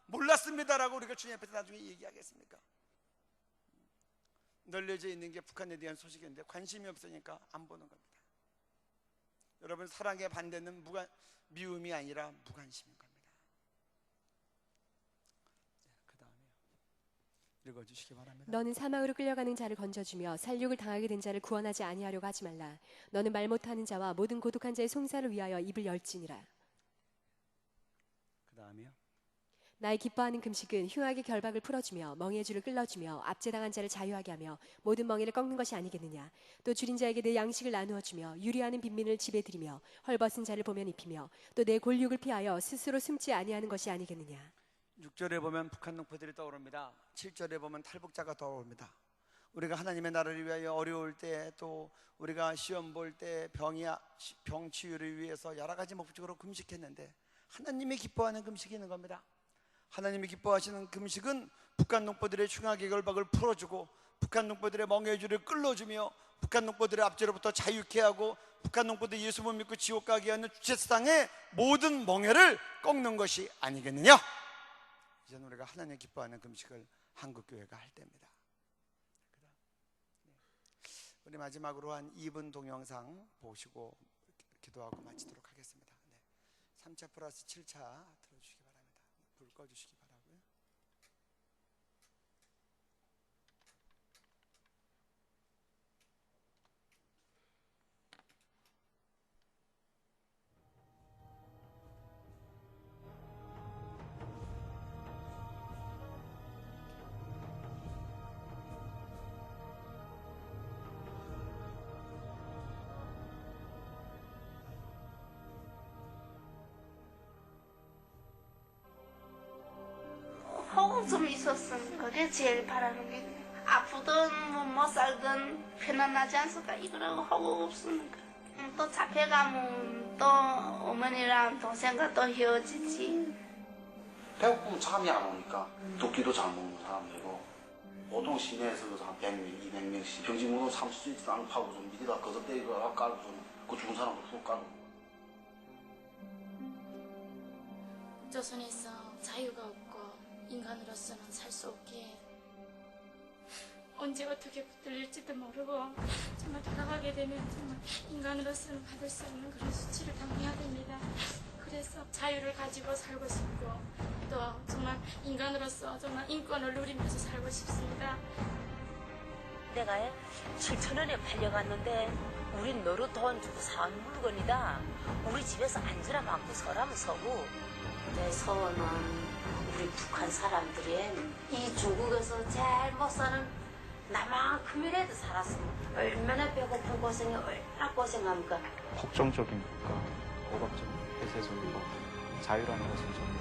몰랐습니다라고 우리가 주님 앞에서 나중에 얘기하겠습니까? 널려져 있는 게 북한에 대한 소식인데 관심이 없으니까 안 보는 겁니다. 여러분 사랑의 반대는 미움이 아니라 무관심인 겁니다. 그 다음에 읽어주시기 바랍니다. 너는 사망으로 끌려가는 자를 건져주며 살육을 당하게 된 자를 구원하지 아니하려고 하지 말라. 너는 말 못하는 자와 모든 고독한 자의 송사를 위하여 입을 열지니라. 그 다음에요. 나의 기뻐하는 금식은 흉악의 결박을 풀어주며 멍에의 줄을 끌어주며 압제당한 자를 자유하게 하며 모든 멍에를 꺾는 것이 아니겠느냐. 또 줄인 자에게 내 양식을 나누어 주며 유리하는 빈민을 집에 들이며 헐벗은 자를 보면 입히며 또 내 골육을 피하여 스스로 숨지 아니하는 것이 아니겠느냐. 6절에 보면 북한 농포들이 떠오릅니다. 7절에 보면 탈북자가 떠오릅니다. 우리가 하나님의 나라를 위하여 어려울 때 또 우리가 시험 볼 때 병 치유를 위해서 여러 가지 목적으로 금식했는데 하나님이 기뻐하는 금식이 있는 겁니다. 하나님이 기뻐하시는 금식은 북한 농포들의 흉악의 결박을 풀어주고 북한 농포들의 멍에의 줄을 끌어주며 북한 농포들의 압제로부터 자유케 하고 북한 농포들이 예수 못 믿고 지옥 가게 하는 주체상의 모든 멍에를 꺾는 것이 아니겠느냐. 이제는 우리가 하나님 기뻐하는 금식을 한국교회가 할 때입니다. 우리 마지막으로 한 2분 동영상 보시고 기도하고 마치도록 하겠습니다. 3차 플러스 7차 들어주시기 바랍니다. 불 꺼주시기 바라고요. 호흡 좀 있었으면 그게 제일 바라는 게 아프든 못 살든 편안하지 않을까 이거라고 호흡 없으니까 또 잡혀가면 또 어머니랑 동생과 또 헤어지지. 배고프면 잠이 안 오니까 두 끼도 잘 먹는 사람이고 보통 시내에서 한 100명, 200명씩 병진문으로 30cm 땅 파고 좀 밑에다 거석대기가 깔고 좀 그 죽은 사람도 훅 깔고. 조선에서 자유가 없고 인간으로서는 살 수 없기에 언제 어떻게 붙들릴지도 모르고 정말 돌아가게 되면 정말 인간으로서는 받을 수 없는 그런 수치를 당해야 됩니다. 그래서 자유를 가지고 살고 싶고 또 정말 인간으로서 정말 인권을 누리면서 살고 싶습니다. 내가 7,000원에 팔려갔는데 우린 너로 돈 주고 사온 물건이다. 우리 집에서 앉으라 맞고 서라면 서고. 내 소원은 우리 북한 사람들이 이 중국에서 제일 못 사는 나만큼이라도 살았으면 얼마나 배고픈 고생이 얼마나 고생합니까. 폭정적인 국가, 오락적인 폐쇄적이고 자유라는 것을 전부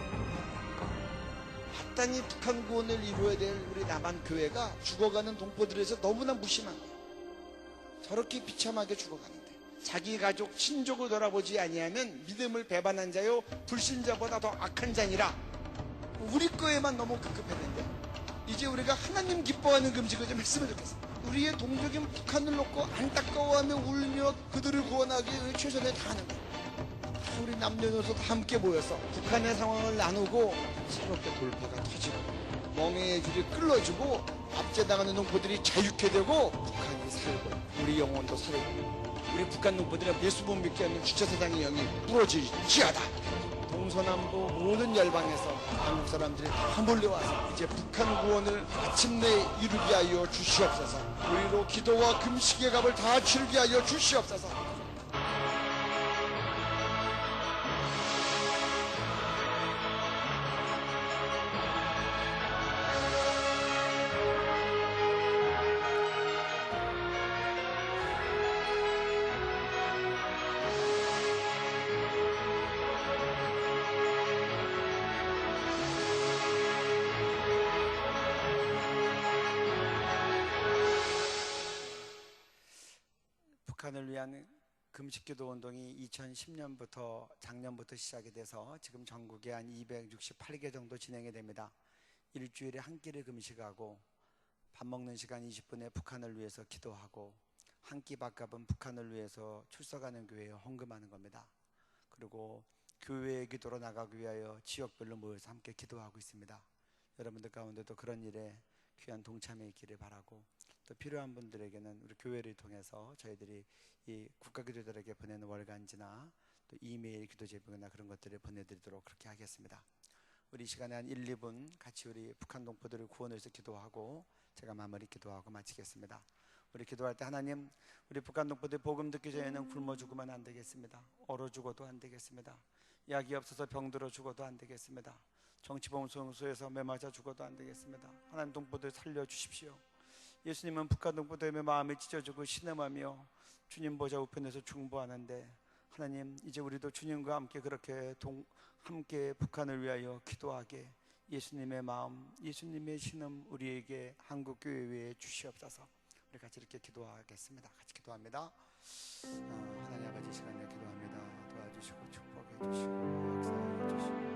합당히 북한 구원을 이루어야 될 우리 남한 교회가 죽어가는 동포들에서 너무나 무심한 거예요. 저렇게 비참하게 죽어가는데 자기 가족 친족을 돌아보지 아니하면 믿음을 배반한 자요 불신자보다 더 악한 자니라. 우리 거에만 너무 급급했는데 이제 우리가 하나님 기뻐하는 금식을 좀 했으면 좋겠어요. 우리의 동족인 북한을 놓고 안타까워하며 울며 그들을 구원하기 위해 최선을 다하는 거예요. 우리 남녀노소 다 함께 모여서 북한의 상황을 나누고 새롭게 돌파가 터지고 멍해의 줄이 끌어주고 압제당하는 농포들이 자유케 되고 북한이 살고 우리 영혼도 살고 우리 북한 농포들은 예수 못 믿게 하는 주체사상의 영이 부러지지하다. 동서남북 모든 열방에서 한국 사람들이 다 몰려와서 이제 북한 구원을 마침내 이루게 하여 주시옵소서. 우리로 기도와 금식의 값을 다 치르게 하여 주시옵소서. 북한을 위한 금식기도 운동이 2010년부터 작년부터 시작이 돼서 지금 전국에 한 268개 정도 진행이 됩니다. 일주일에 한 끼를 금식하고 밥 먹는 시간 20분에 북한을 위해서 기도하고 한 끼 밥값은 북한을 위해서 출석하는 교회에 헌금하는 겁니다. 그리고 교회의 기도로 나가기 위하여 지역별로 모여서 함께 기도하고 있습니다. 여러분들 가운데도 그런 일에 귀한 동참이 있기를 바라고 또 필요한 분들에게는 우리 교회를 통해서 저희들이 이 국가기도들에게 보내는 월간지나 또 이메일 기도 제목이나 그런 것들을 보내드리도록 그렇게 하겠습니다. 우리 이 시간에 한 1, 2분 같이 우리 북한 동포들을 구원을 위해서 기도하고 제가 마무리 기도하고 마치겠습니다. 우리 기도할 때 하나님 우리 북한 동포들 복음 듣기 전에는 굶어 죽으면 안 되겠습니다. 얼어 죽어도 안 되겠습니다. 약이 없어서 병들어 죽어도 안 되겠습니다. 정치범소에서 매맞아 죽어도 안 되겠습니다. 하나님 동포들 살려주십시오. 예수님은 북한 동포들의 마음이 찢어지고 신음하며 주님 보좌 우편에서 중보하는데 하나님 이제 우리도 주님과 함께 그렇게 함께 북한을 위하여 기도하게 예수님의 마음, 예수님의 신음 우리에게 한국교회 위에 주시옵소서. 우리 같이 이렇게 기도하겠습니다. 같이 기도합니다. 하나님 아버지 시간에 기도합니다. 도와주시고 축복해 주시고 역사해 주시고